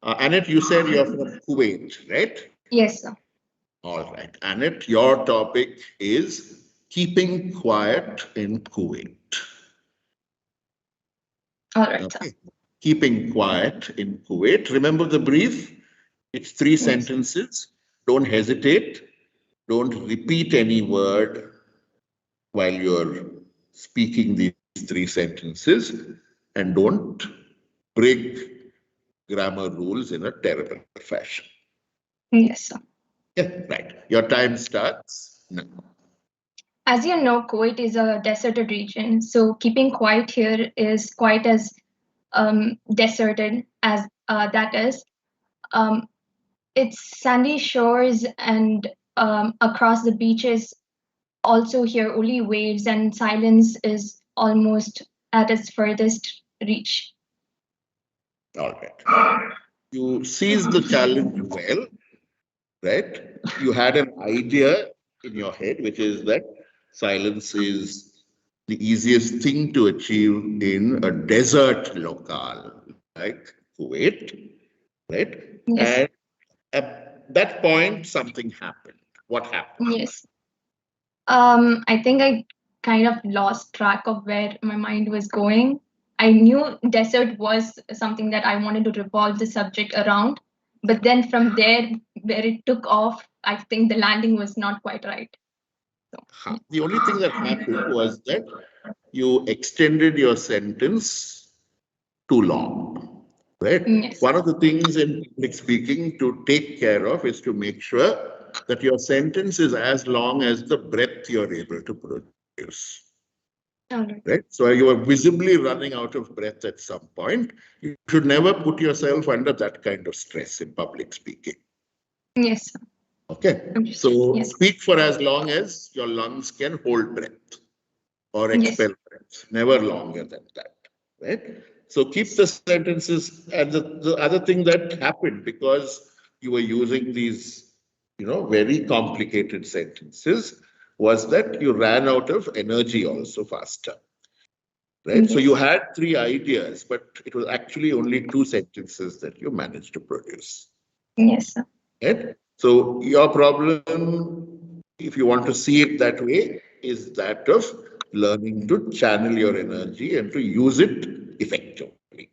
Annette, you said you're from Kuwait, right? Yes, sir. All right. Annette, your topic is keeping quiet in Kuwait. All right, Okay. sir. Keeping quiet in Kuwait. Remember the brief? It's 3 sentences. Don't hesitate. Don't repeat any word while you're speaking these 3 sentences, and don't break grammar rules in a terrible fashion. Yes, sir. Yeah, right. Your time starts now. As you know, Kuwait is a deserted region, so keeping quiet here is quite as deserted as that is. It's sandy shores, and across the beaches also hear only waves, and silence is almost at its furthest reach. All right. You seized the challenge well, right? You had an idea in your head, which is that silence is the easiest thing to achieve in a desert locale like Kuwait, right? Yes. And at that point, something happened. What happened? Yes. I think I kind of lost track of where my mind was going. I knew desert was something that I wanted to revolve the subject around, but then from there, where it took off, I think the landing was not quite right. So, The only thing that happened was that you extended your sentence too long, right? yes. One of the things in public speaking to take care of is to make sure that your sentence is as long as the breath you're able to produce. All right. Right? So you are visibly running out of breath at some point. You should never put yourself under that kind of stress in public speaking. Yes. Okay. So speak for as long as your lungs can hold breath or expel breath, never longer than that. Right? So keep the sentences. And the other thing that happened, because you were using these, very complicated sentences, was that you ran out of energy also faster. Right? Yes. So you had 3 ideas, but it was actually only 2 sentences that you managed to produce. Yes, sir. Right? So your problem, if you want to see it that way, is that of learning to channel your energy and to use it effectively.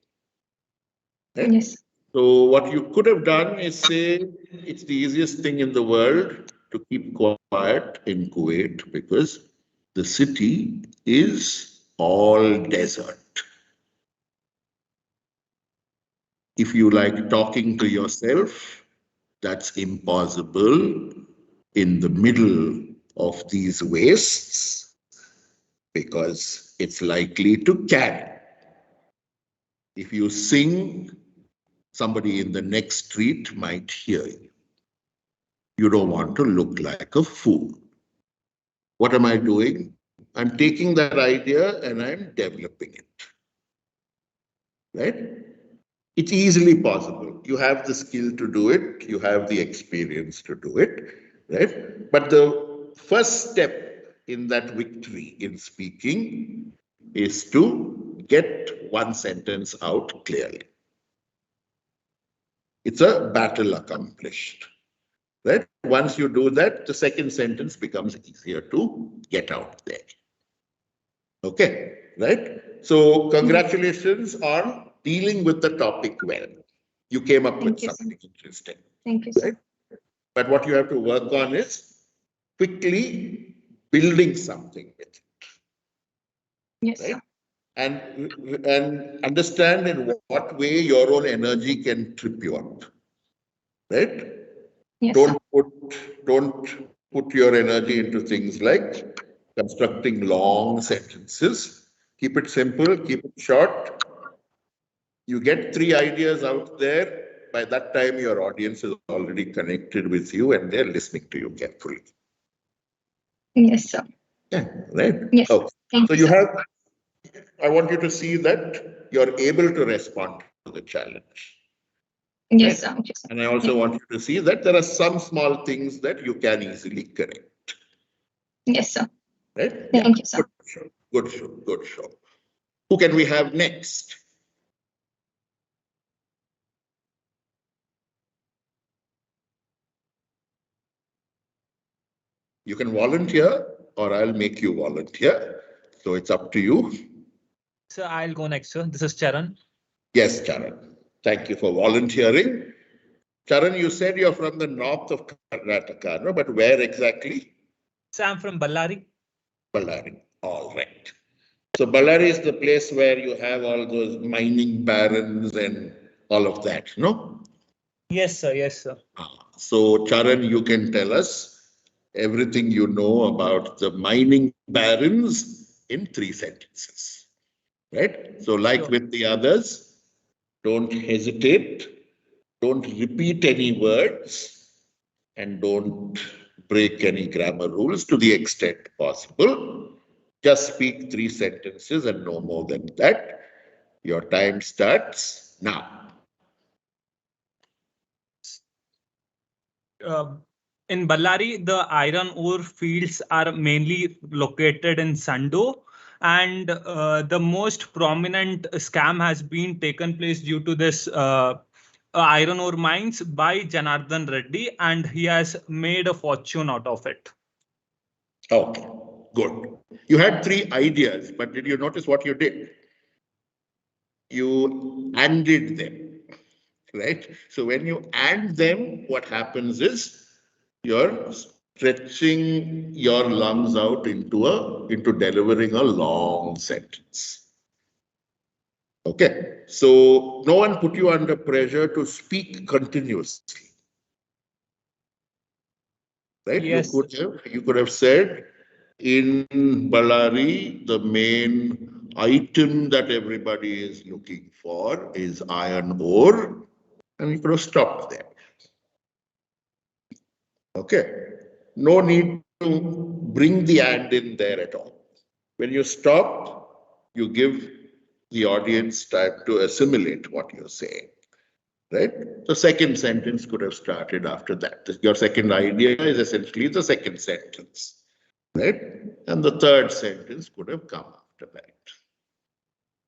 Right? Yes. So what you could have done is say, it's the easiest thing in the world to keep quiet in Kuwait because the city is all desert. If you like talking to yourself, that's impossible in the middle of these wastes because it's likely to carry. If you sing, somebody in the next street might hear you. You don't want to look like a fool. What am I doing? I'm taking that idea and I'm developing it. Right? It's easily possible. You have the skill to do it. You have the experience to do it. Right? But the first step in that victory in speaking is to get one sentence out clearly. It's a battle accomplished. Right? Once you do that, the second sentence becomes easier to get out there. Okay, right? So congratulations on dealing with the topic well. You came up with something interesting. Thank you, sir. Right? But what you have to work on is quickly building something with it. Yes, right? sir. And understand in what way your own energy can trip you up. Right? Yes, don't put your energy into things like constructing long sentences. Keep it simple, keep it short. You get 3 ideas out there. By that time, your audience is already connected with you and they're listening to you carefully. Yes, sir. Yeah, right? Yes. Oh. Thank So you, sir. I want you to see that you're able to respond to the challenge. Yes, right? sir. Okay, sir. And I also want you to see that there are some small things that you can easily correct. Yes, sir. Right? Thank you, sir. Good show. Good show. Good show. Who can we have next? You can volunteer or I'll make you volunteer. So it's up to you. Sir, I'll go next, sir. This is Charan. Yes, Charan. Thank you for volunteering. Charan, you said you're from the north of Karnataka, no? But where exactly? Sir, I'm from Ballari. Ballari. All right. So Ballari is the place where you have all those mining barons and all of that, no? Yes, sir. Yes, sir. So Charan, you can tell us everything you know about the mining barons in 3 sentences, right? So like Sure. with the others, don't hesitate, don't repeat any words, and don't break any grammar rules to the extent possible. Just speak 3 sentences and no more than that. Your time starts now. In Ballari, the iron ore fields are mainly located in Sando, and the most prominent scam has been taken place due to this iron ore mines by Janardhan Reddy, and he has made a fortune out of it. Okay, good. You had 3 ideas, but did you notice what you did? You ANDed them, right? So when you AND them, what happens is you're stretching your lungs out into delivering a long sentence. Okay, so no one put you under pressure to speak continuously, right? Yes. You could have said, in Ballari, the main item that everybody is looking for is iron ore, and you could have stopped there. Okay, no need to bring the and in there at all. When you stop, you give the audience time to assimilate what you're saying, right? The second sentence could have started after that. Your second idea is essentially the second sentence, right? And the third sentence could have come after that,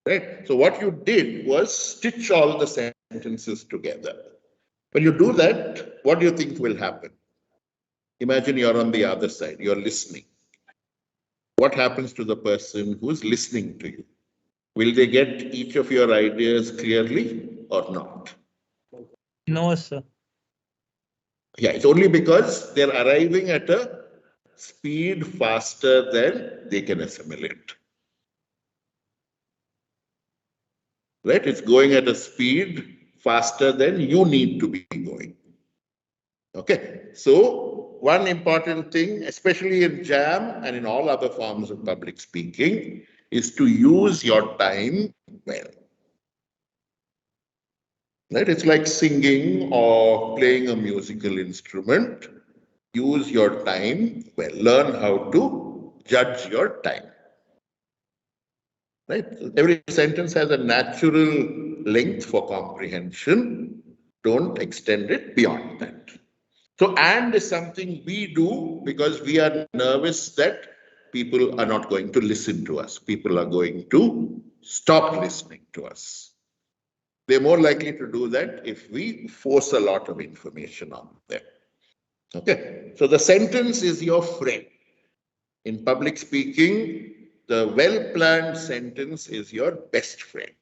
right? So what you did was stitch all the sentences together. When you do that, what do you think will happen? Imagine you're on the other side, you're listening. What happens to the person who's listening to you? Will they get each of your ideas clearly or not? No, sir. Yeah, it's only because they're arriving at a speed faster than they can assimilate. Right? It's going at a speed faster than you need to be going. Okay, so one important thing, especially in JAM and in all other forms of public speaking, is to use your time well. Right? It's like singing or playing a musical instrument. Use your time well. Learn how to judge your time. Right? Every sentence has a natural length for comprehension. Don't extend it beyond that. So, and is something we do because we are nervous that people are not going to listen to us. People are going to stop listening to us. They're more likely to do that if we force a lot of information on them. Okay, so the sentence is your friend. In public speaking, the well-planned sentence is your best friend.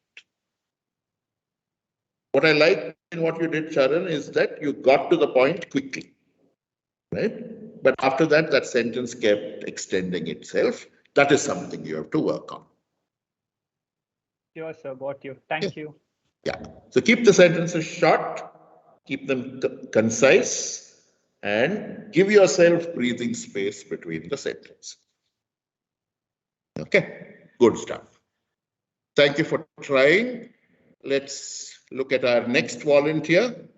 What I like in what you did, Charan, is that you got to the point quickly, right? But after that, that sentence kept extending itself. That is something you have to work on. Sure, sir. Got you. Thank you. Yeah. So keep the sentences short, keep them concise, and give yourself breathing space between the sentences. Okay, good stuff. Thank you for trying. Let's look at our next volunteer.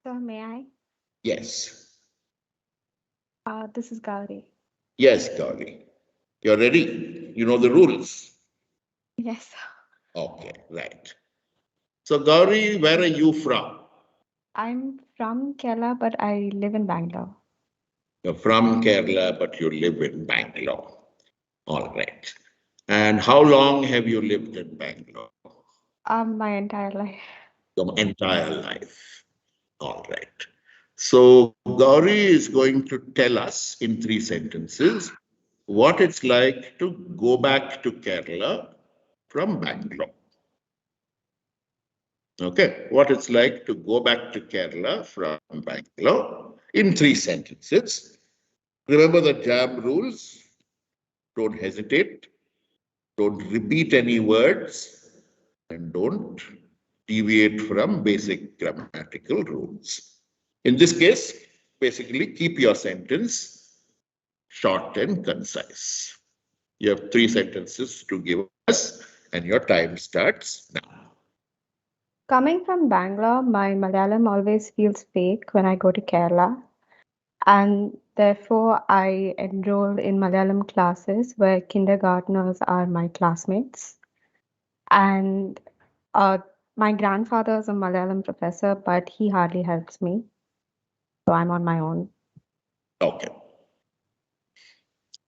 So may I? Yes. This is Gauri. Yes, Gauri. You're ready? You know the rules? Yes. Okay, right. So, Gauri, where are you from? I'm from Kerala, but I live in Bangalore. You're from Kerala, but you live in Bangalore. All right. And how long have you lived in Bangalore? My entire life. Your entire life. All right. So, Gauri is going to tell us in 3 sentences what it's like to go back to Kerala from Bangalore. Okay, what it's like to go back to Kerala from Bangalore in 3 sentences. Remember the JAM rules. Don't hesitate. Don't repeat any words. And don't deviate from basic grammatical rules. In this case, basically keep your sentence short and concise. You have 3 sentences to give us, and your time starts now. Coming from Bangalore, my Malayalam always feels fake when I go to Kerala. And therefore, I enroll in Malayalam classes where kindergartners are my classmates. And my grandfather is a Malayalam professor, but he hardly helps me. So I'm on my own. Okay.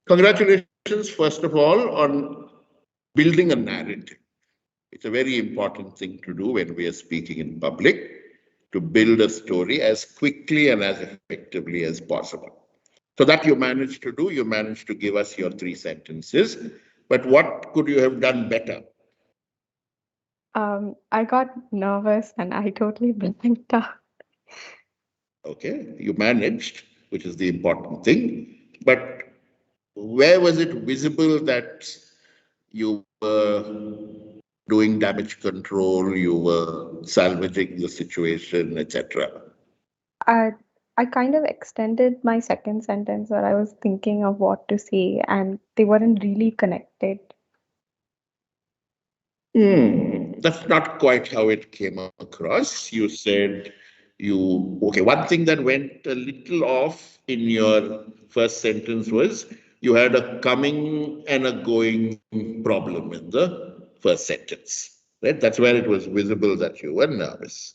Congratulations, first of all, on building a narrative. It's a very important thing to do when we are speaking in public, to build a story as quickly and as effectively as possible. So that you managed to do, you managed to give us your 3 sentences. But what could you have done better? I got nervous and I totally blanked out. Okay, you managed, which is the important thing. But where was it visible that you were doing damage control, you were salvaging the situation, etc.? I kind of extended my second sentence where I was thinking of what to say, and they weren't really connected. That's not quite how it came across. You said okay, one thing that went a little off in your first sentence was you had a coming and a going problem in the first sentence, right? That's where it was visible that you were nervous.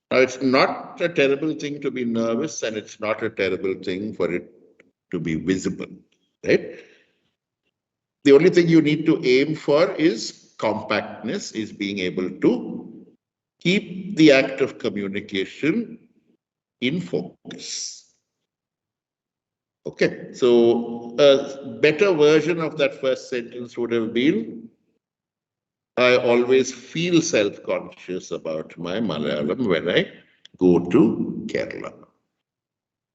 Now, it's not a terrible thing to be nervous, and it's not a terrible thing for it to be visible, right? The only thing you need to aim for is compactness, is being able to keep the act of communication in focus. Okay, so a better version of that first sentence would have been, I always feel self-conscious about my Malayalam when I go to Kerala.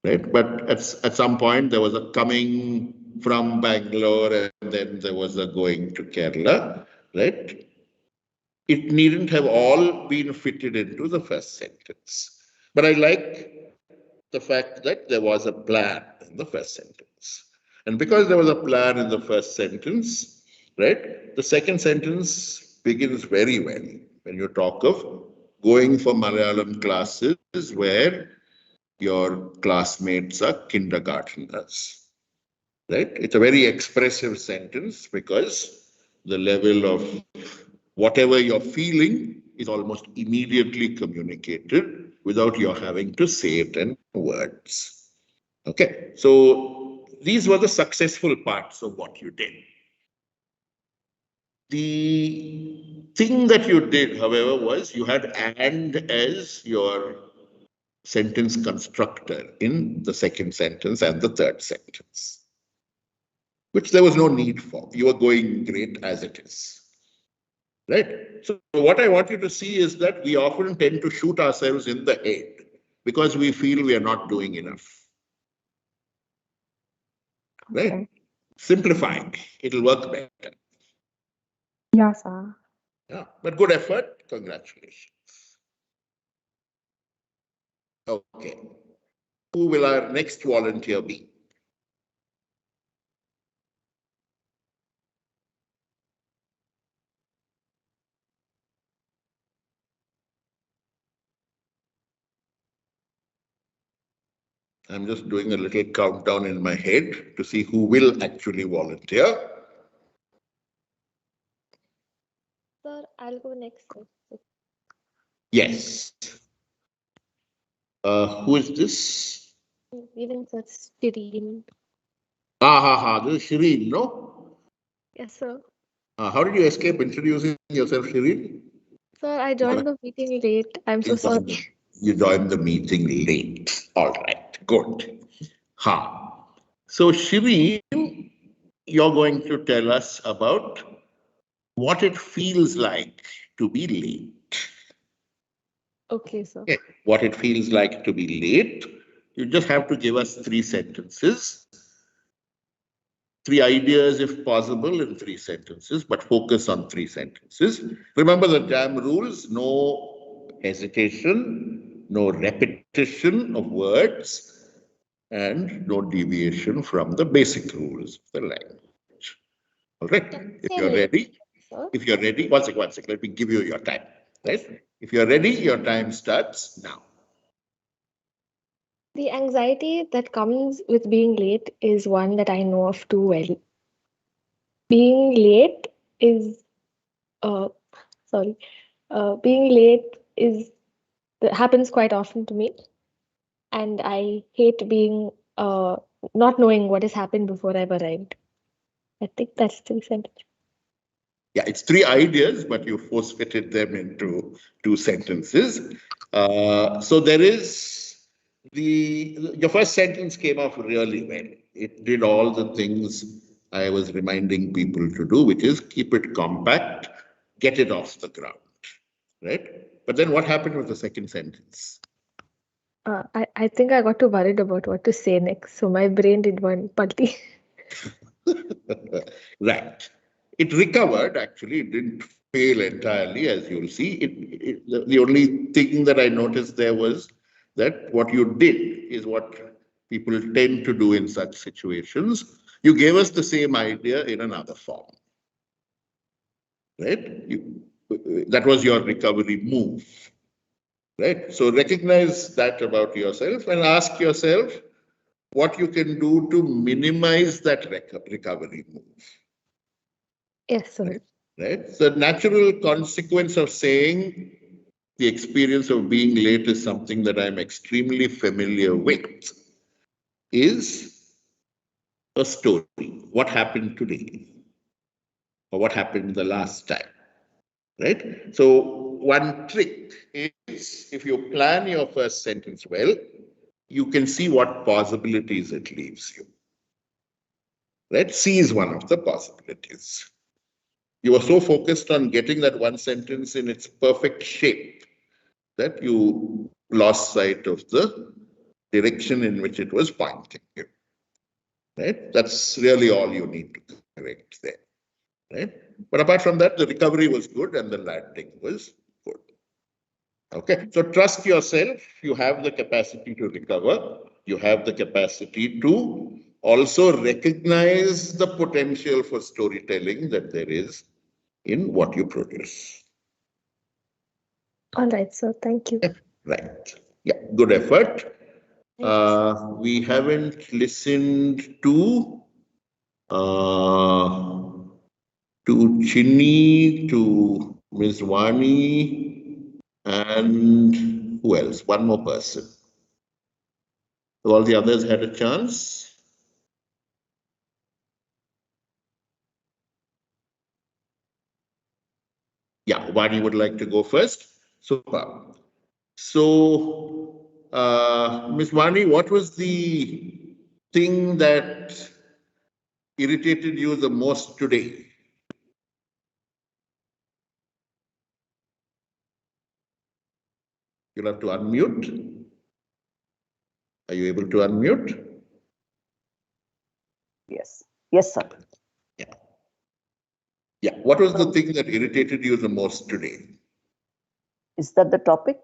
Right? But at some point there was a coming from Bangalore and then there was a going to Kerala, right? It needn't have all been fitted into the first sentence. But I like the fact that there was a plan in the first sentence. And because there was a plan in the first sentence, right, the second sentence begins very well when you talk of going for Malayalam classes where your classmates are kindergarteners, right? It's a very expressive sentence because the level of whatever you're feeling is almost immediately communicated without your having to say it in words. Okay, so these were the successful parts of what you did. The thing that you did, however, was you had and as your sentence constructor in the second sentence and the third sentence, which there was no need for. You were going great as it is. right? So what I want you to see is that we often tend to shoot ourselves in the head because we feel we are not doing enough, right? Okay. Simplifying, it'll work better. Yeah, sir. Yeah, but good effort. Congratulations. Okay. Who will our next volunteer be? I'm just doing a little countdown in my head to see who will actually volunteer. Sir, I'll go next. Yes. Who is this? Even sir, Shireen. This is Shireen, no? Yes, sir. How did you escape introducing yourself, Shireen? Sir, I joined the meeting late. I'm so sorry. You joined the meeting late. All right, good. So, Shireen, you're going to tell us about what it feels like to be late. Okay, sir. Okay. What it feels like to be late. You just have to give us 3 sentences, 3 ideas if possible in 3 sentences, but focus on 3 sentences. Remember the jam rules: no hesitation, no repetition of words, and no deviation from the basic rules of the language. All right. If you're ready, one second, let me give you your time. Right? If you're ready, your time starts now. The anxiety that comes with being late is one that I know of too well. Being late is, sorry, being late is that happens quite often to me, and I hate being not knowing what has happened before I've arrived. I think that's 3 sentences. Yeah, it's 3 ideas, but you force fitted them into 2 sentences. So there is your first sentence came off really well. It did all the things I was reminding people to do, which is keep it compact, get it off the ground, right? But then what happened with the second sentence? I think I got too worried about what to say next, so my brain did one party. Right. It recovered, actually. It didn't fail entirely, as you'll see. The only thing that I noticed there was that what you did is what people tend to do in such situations. You gave us the same idea in another form. Right? That was your recovery move. Right? So recognize that about yourself and ask yourself what you can do to minimize that recovery move. Yes, sir. Right? The natural consequence of saying the experience of being late is something that I'm extremely familiar with is a story. What happened today? Or what happened the last time? Right? So one trick is if you plan your first sentence well, you can see what possibilities it leaves you. Right? C is one of the possibilities. You were so focused on getting that one sentence in its perfect shape that you lost sight of the direction in which it was pointing you. Right? That's really all you need to correct there. Right? But apart from that, the recovery was good and the landing was good. Okay, so trust yourself. You have the capacity to recover. You have the capacity to also recognize the potential for storytelling that there is in what you produce. All right, sir. Thank you. Right. Yeah, good effort. We haven't listened to Chinni, to Ms. Wani, and who else? One more person. All the others had a chance. Yeah, Wani would like to go first. Super. So, Ms. Wani, what was the thing that irritated you the most today? You'll have to unmute. Are you able to unmute? Yes. Yes, sir. Yeah. Yeah. What was the thing that irritated you the most today? Is that the topic?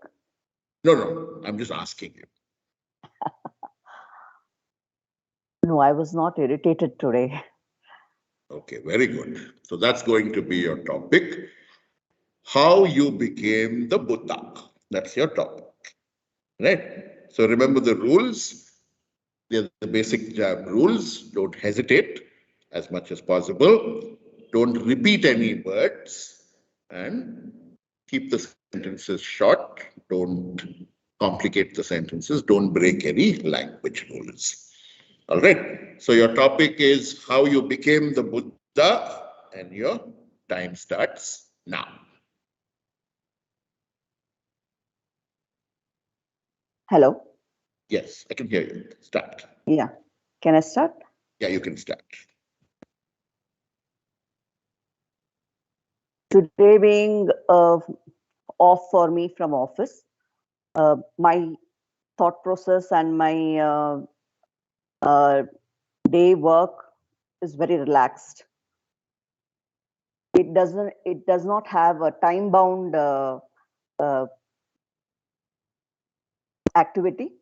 No. I'm just asking you. No, I was not irritated today. Okay, very good. So that's going to be your topic. How you became the Buddha. That's your topic. Right? So remember the rules. They're the basic jab rules. Don't hesitate as much as possible. Don't repeat any words and keep the sentences short. Don't complicate the sentences. Don't break any language rules. All right. So your topic is how you became the Buddha, and your time starts now. Hello? Yes, I can hear you. Start. Yeah. Can I start? Yeah, you can start. Today being off for me from office, my thought process and my day work is very relaxed. It does not have a time bound activity.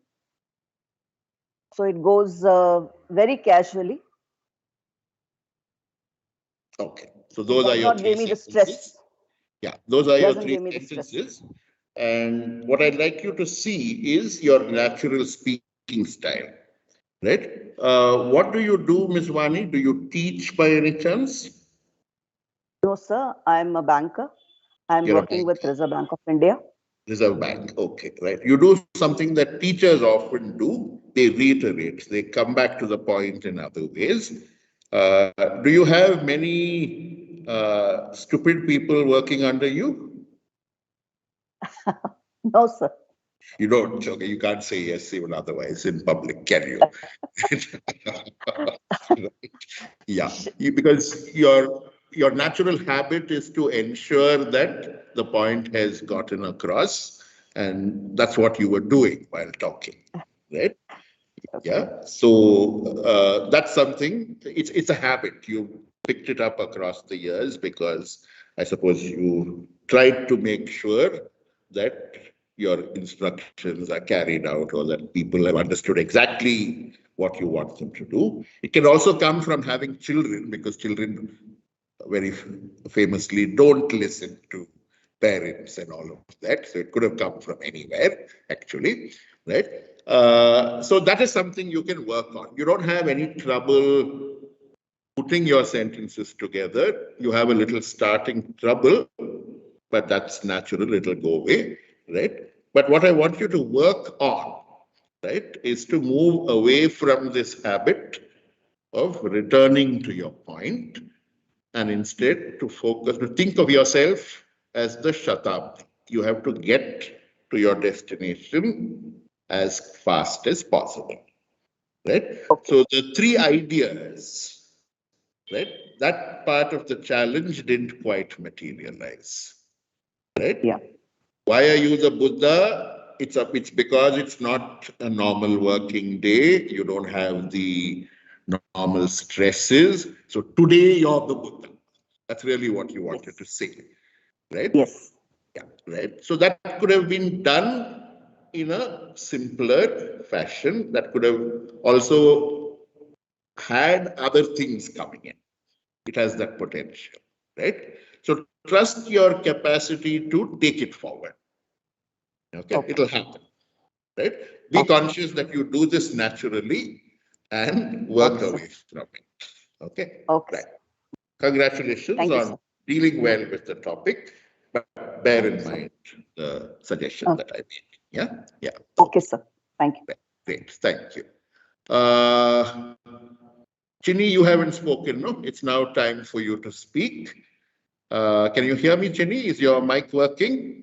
So it goes very casually. Okay. So those are Does your not three give me the sentences. stress. Yeah, those are your Doesn't three give me the stress. sentences. And what I'd like you to see is your natural speaking style. Right? What do you do, Ms. Vani? Do you teach by any chance? No, sir. I'm a banker. I'm You're a working with banker. Reserve Bank of India. Reserve Bank. Okay, right. You do something that teachers often do. They reiterate. They come back to the point in other ways. Do you have many stupid people working under you? No, sir. You don't. Okay, you can't say yes even otherwise in public, can you? Yeah, because your natural habit is to ensure that the point has gotten across, and that's what you were doing while talking, right? Yeah. So that's something. It's a habit. You picked it up across the years because I suppose you tried to make sure that your instructions are carried out or that people have understood exactly what you want them to do. It can also come from having children, because children very famously don't listen to parents and all of that. So it could have come from anywhere, actually, right? So that is something you can work on. You don't have any trouble putting your sentences together. You have a little starting trouble, but that's natural. It'll go away, right? But what I want you to work on, right, is to move away from this habit of returning to your point, and instead to focus, to think of yourself as the Shatabdi. You have to get to your destination as fast as possible, right? So the three ideas, right? That part of the challenge didn't quite materialize, right? Yeah. Why are you the Buddha? It's because it's not a normal working day. You don't have the normal stresses. So today you're the Buddha. That's really what you wanted to say, right? Yes. Yeah, right. So that could have been done in a simpler fashion. That could have also had other things coming in. It has that potential, right? So trust your capacity to take it forward. Okay, it'll happen, right? Be conscious that you do this naturally and work away from it. Okay, right. Congratulations on dealing well with the topic, but bear in mind the suggestion that I made. Yeah, yeah. Okay, sir. Thank you. Great, thank you. Chinny, you haven't spoken, no? It's now time for you to speak. Can you hear me, Chinny? Is your mic working?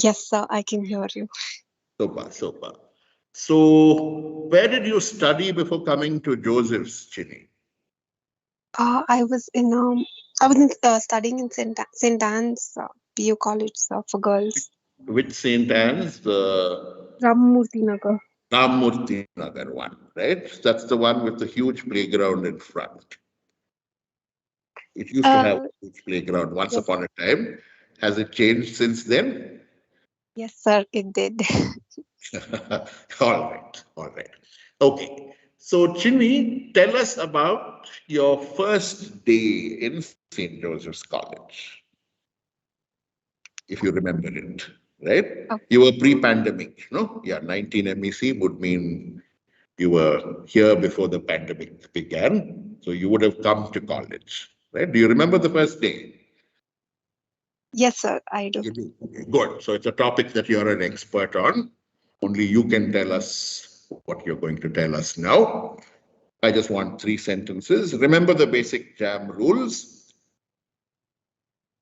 Yes, sir, I can hear you. Super. So, where did you study before coming to Joseph's, Chinny? I was studying in St. Anne's PU college, sir, for girls. Which St. Anne's? The Ramamurthy Nagar. Ramamurthy Nagar one, right? That's the one with the huge playground in front. It used to have a huge playground once upon a time. Has it changed since then? Yes, sir, it did. All right, all right. Okay. So, Chinni, tell us about your first day in St. Joseph's College, if you remember it, right? Okay. You were pre-pandemic, no? Yeah, 19 MEC would mean you were here before the pandemic began. So you would have come to college, right? Do you remember the first day? Yes, sir, I do. You do. Okay, good. So it's a topic that you're an expert on. Only you can tell us what you're going to tell us now. I just want 3 sentences. Remember the basic jam rules.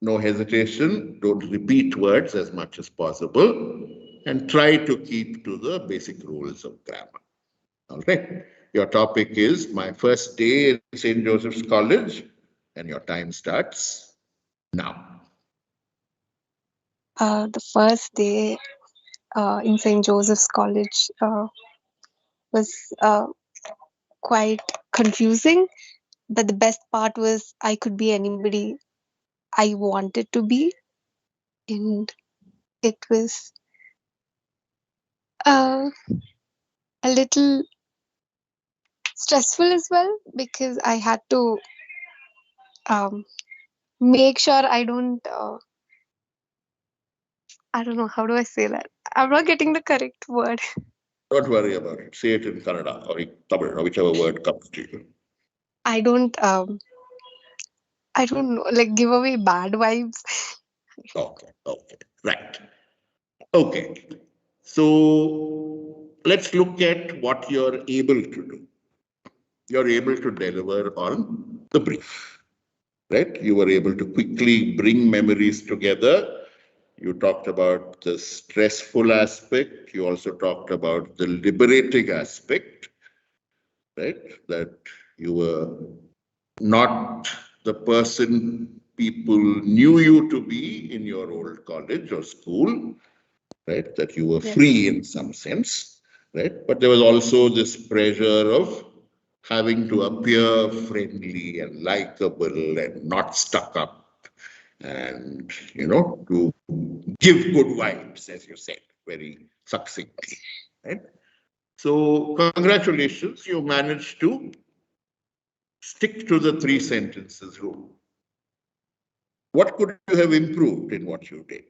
No hesitation. Don't repeat words as much as possible. And try to keep to the basic rules of grammar. All right. Your topic is my first day in St. Joseph's College, and your time starts now. The first day in St. Joseph's College was quite confusing, but the best part was I could be anybody I wanted to be, and it was a little stressful as well because I had to make sure I don't. I don't know how do I say that. I'm not getting the correct word. Don't worry about it. Say it in Kannada or in Tamil or whichever word comes to you. I don't know, like give away bad vibes. Okay, right. Okay. So let's look at what you're able to do. You're able to deliver on the brief, right? You were able to quickly bring memories together. You talked about the stressful aspect. You also talked about the liberating aspect, right? That you were not the person people knew you to be in your old college or school, right? That you were free in some sense, right? But there was also this pressure of having to appear friendly and likable and not stuck up and, to give good vibes, as you said, very succinctly, right? So congratulations, you managed to stick to the 3 sentences rule. What could you have improved in what you did?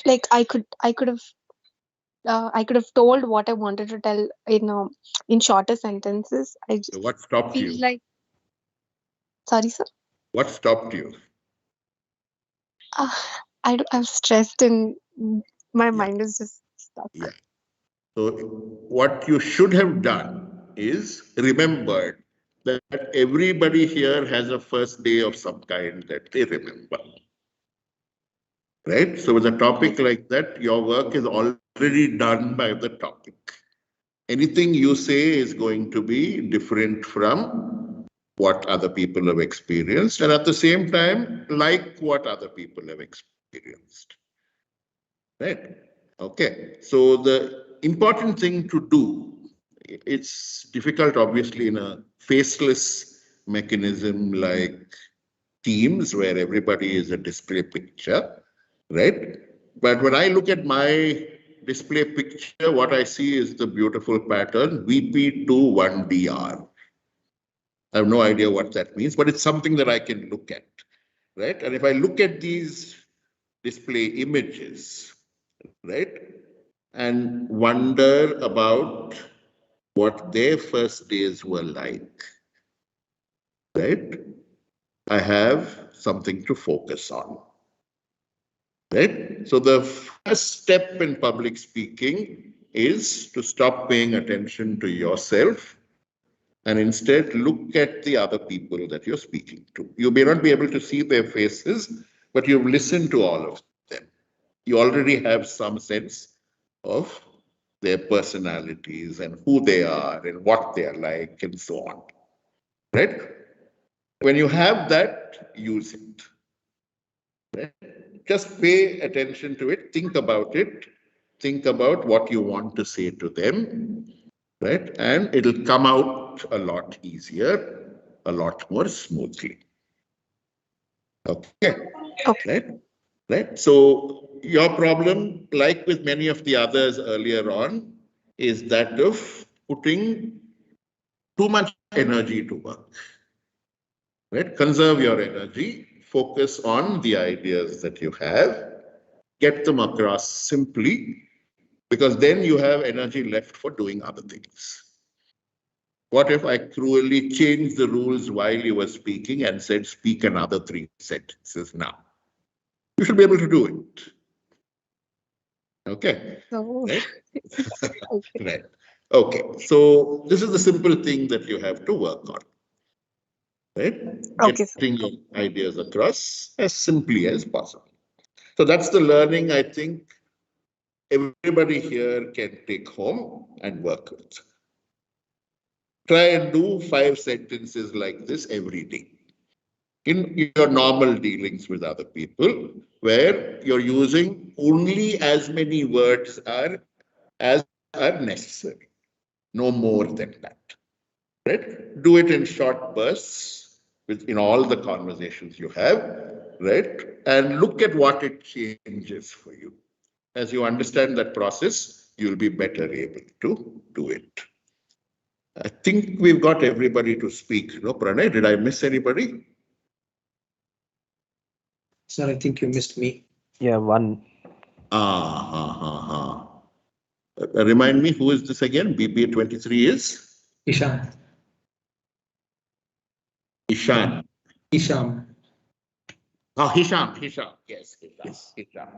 Like I could have told what I wanted to tell in shorter sentences. I just So what stopped feel you? like. Sorry, sir. What stopped you? I'm stressed and my mind is just stuck. Yeah. So what you should have done is remembered that everybody here has a first day of some kind that they remember. Right? So with a topic like that, your work is already done by the topic. Anything you say is going to be different from what other people have experienced, and at the same time, like what other people have experienced. Right? Okay. So the important thing to do, it's difficult, obviously, in a faceless mechanism like Teams, where everybody is a display picture, right? But when I look at my display picture, what I see is the beautiful pattern VP21DR. I have no idea what that means, but it's something that I can look at, right? And if I look at these display images, right, and wonder about what their first days were like, right, I have something to focus on. Right? So the first step in public speaking is to stop paying attention to yourself and instead look at the other people that you're speaking to. You may not be able to see their faces, but you've listened to all of them. You already have some sense of their personalities and who they are and what they are like and so on. Right? When you have that, use it. Right? Just pay attention to it, think about it, think about what you want to say to them, right? And it'll come out a lot easier, a lot more smoothly. Okay. Okay. Right. So your problem, like with many of the others earlier on, is that of putting too much energy to work. Right? Conserve your energy, focus on the ideas that you have, get them across simply, because then you have energy left for doing other things. What if I cruelly changed the rules while you were speaking and said, speak another 3 sentences now? You should be able to do it. Okay. So, Right? okay. Right. Okay. So this is the simple thing that you have to work on. Right? Okay, sir. Getting your ideas across as simply as possible. So that's the learning I think everybody here can take home and work with. Try and do 5 sentences like this every day in your normal dealings with other people, where you're using only as many words as are necessary, no more than that. Right? Do it in short bursts in all the conversations you have, right? And look at what it changes for you. As you understand that process, you'll be better able to do it. I think we've got everybody to speak. No, Pranay, did I miss anybody? Sir, I think you missed me. Yeah, one. Remind me, who is this again? BBA 23 is? Ishan. Ishan. Isham. Oh, Hisham. Yes, Hisham.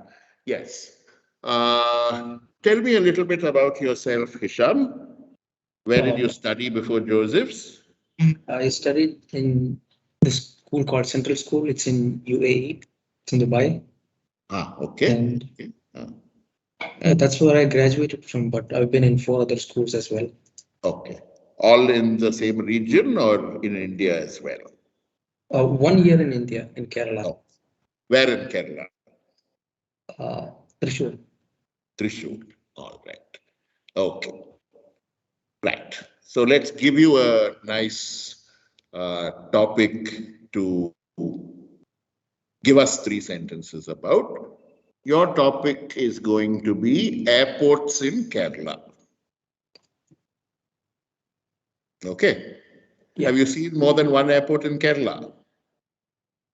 Yes. Tell me a little bit about yourself, Hisham. Where did you study before Joseph's? I studied in this school called Central School. It's in UAE. It's in Dubai. Okay. And that's where I graduated from, but I've been in 4 other schools as well. Okay. All in the same region or in India as well? 1 year in India, in Kerala. Oh. Where in Kerala? Thrissur. Thrissur. All right. Okay. Right. So let's give you a nice topic to give us 3 sentences about. Your topic is going to be airports in Kerala. Okay. Yeah. Have you seen more than 1 airport in Kerala?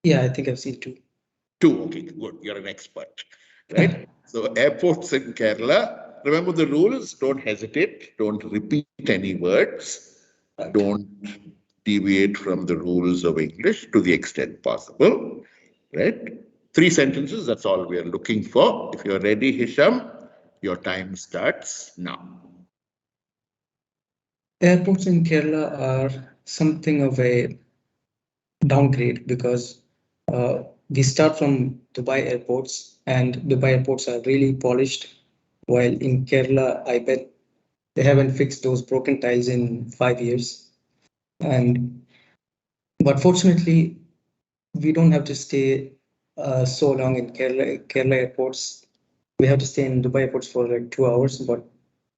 Yeah, I think I've seen 2. 2. Okay, good. You're an expert, right? So airports in Kerala. Remember the rules. Don't hesitate. Don't repeat any words. Right. Don't deviate from the rules of English to the extent possible, right? 3 sentences, that's all we are looking for. If you're ready, Hisham, your time starts now. Airports in Kerala are something of a downgrade because we start from Dubai airports, and Dubai airports are really polished, while in Kerala, I bet they haven't fixed those broken tiles in 5 years. But fortunately, we don't have to stay so long in Kerala airports. We have to stay in Dubai airports for like 2 hours, but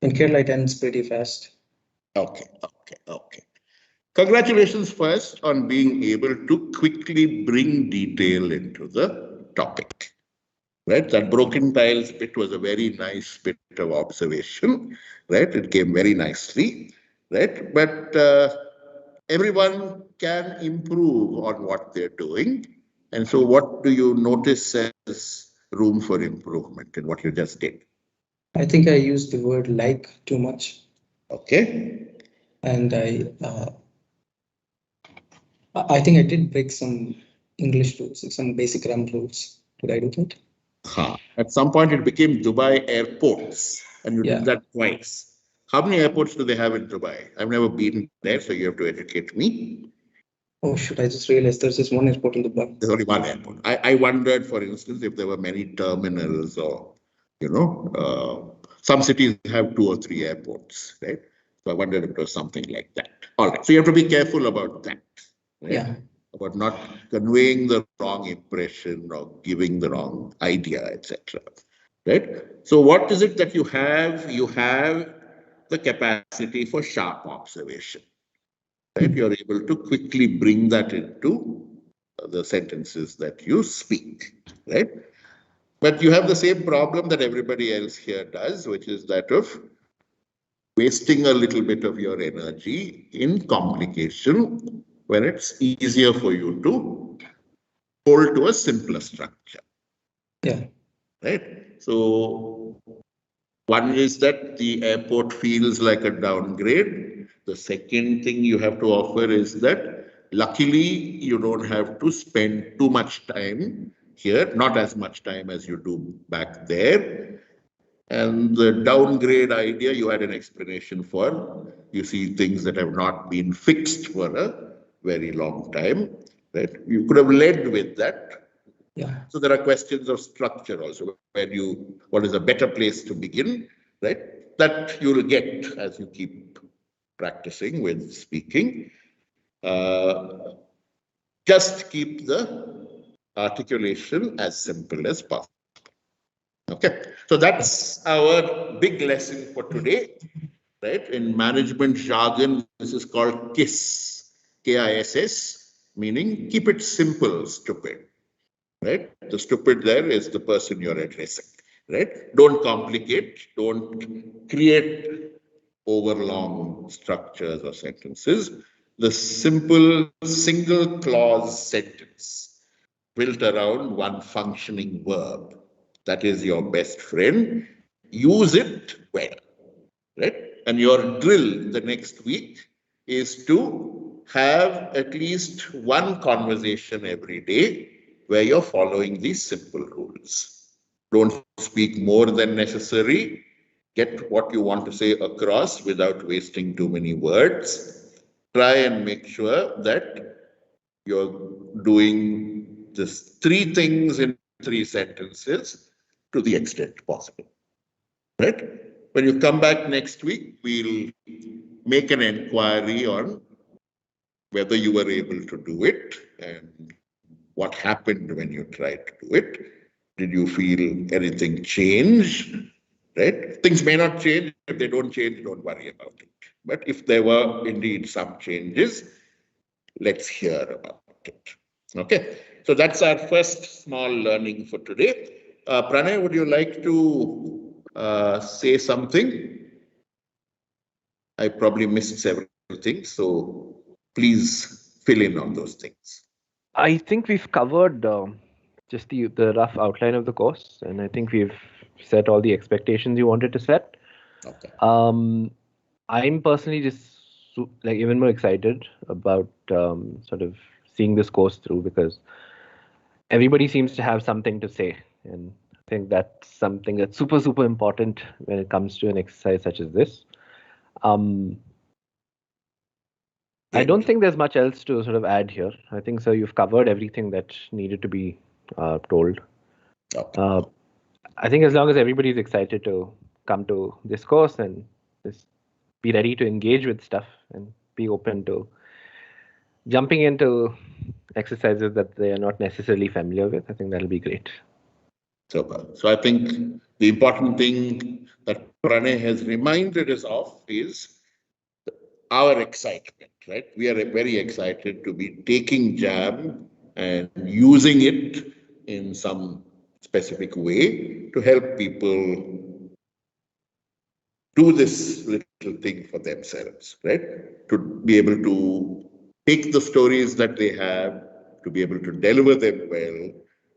in Kerala it ends pretty fast. Okay. Congratulations first on being able to quickly bring detail into the topic. Right, that broken tiles bit was a very nice bit of observation. Right, it came very nicely. Right, but everyone can improve on what they're doing. And so what do you notice as room for improvement in what you just did? I think I used the word like too much. Okay. And I think I did break some English rules, some basic grammar rules. Did I do that? At some point it became Dubai airports, and you did that twice. How many airports do they have in Dubai? I've never been there, so you have to educate me. Oh, shoot, I just realized there's just 1 airport in Dubai. There's only 1 airport. I wondered, for instance, if there were many terminals or, some cities have 2 or 3 airports, right? So I wondered if it was something like that. All right. So you have to be careful about that. Right? Yeah. about not conveying the wrong impression or giving the wrong idea, etc. Right? So what is it that you have? You have the capacity for sharp observation. Right? You're able to quickly bring that into the sentences that you speak. Right? But you have the same problem that everybody else here does, which is that of wasting a little bit of your energy in complication when it's easier for you to hold to a simpler structure. Yeah. Right? So one is that the airport feels like a downgrade. The second thing you have to offer is that luckily you don't have to spend too much time here, not as much time as you do back there. And the downgrade idea, you had an explanation for. You see things that have not been fixed for a very long time. Right? You could have led with that. Yeah. So there are questions of structure also. What is a better place to begin? Right? That you will get as you keep practicing with speaking. Just keep the articulation as simple as possible. Okay, so that's our big lesson for today, right? In management jargon, this is called KISS, K-I-S-S, meaning keep it simple, stupid, right? The stupid there is the person you're addressing, right? Don't complicate, don't create overlong structures or sentences. The simple single clause sentence built around one functioning verb. That is your best friend. Use it well, right? And your drill the next week is to have at least one conversation every day where you're following these simple rules. Don't speak more than necessary. Get what you want to say across without wasting too many words. Try and make sure that you're doing just three things in three sentences to the extent possible. Right? When you come back next week, we'll make an inquiry on whether you were able to do it and what happened when you tried to do it. Did you feel anything change? Right? Things may not change. If they don't change, don't worry about it. But if there were indeed some changes, let's hear about it. Okay, so that's our first small learning for today. Pranay, would you like to say something? I probably missed several things, so please fill in on those things. I think we've covered just the rough outline of the course, and I think we've set all the expectations you wanted to set. Okay. I'm personally just like even more excited about sort of seeing this course through because everybody seems to have something to say, and I think that's something that's super, super important when it comes to an exercise such as this. I don't think there's much else to sort of add here. I think so you've covered everything that needed to be told. Okay. I think as long as everybody's excited to come to this course and just be ready to engage with stuff and be open to jumping into exercises that they are not necessarily familiar with, I think that'll be great. So I think the important thing that Pranay has reminded us of is our excitement, right? We are very excited to be taking JAM and using it in some specific way to help people do this little thing for themselves, right? To be able to take the stories that they have, to be able to deliver them well,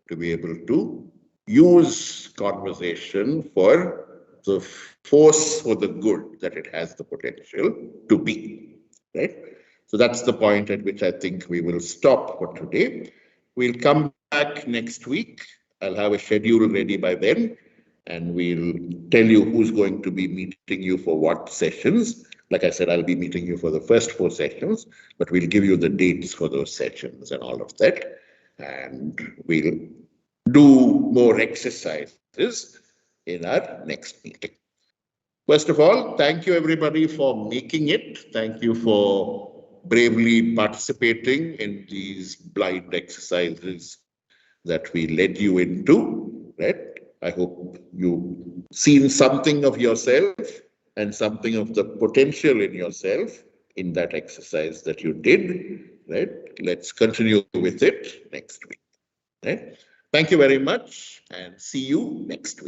to be able to use conversation for the force for the good that it has the potential to be, right? So that's the point at which I think we will stop for today. We'll come back next week. I'll have a schedule ready by then, and we'll tell you who's going to be meeting you for what sessions. Like I said, I'll be meeting you for the first 4 sessions, but we'll give you the dates for those sessions and all of that. And we'll do more exercises in our next meeting. First of all, thank you everybody for making it. Thank you for bravely participating in these blind exercises that we led you into, right? I hope you've seen something of yourself and something of the potential in yourself in that exercise that you did, right? Let's continue with it next week, right? Thank you very much and see you next week.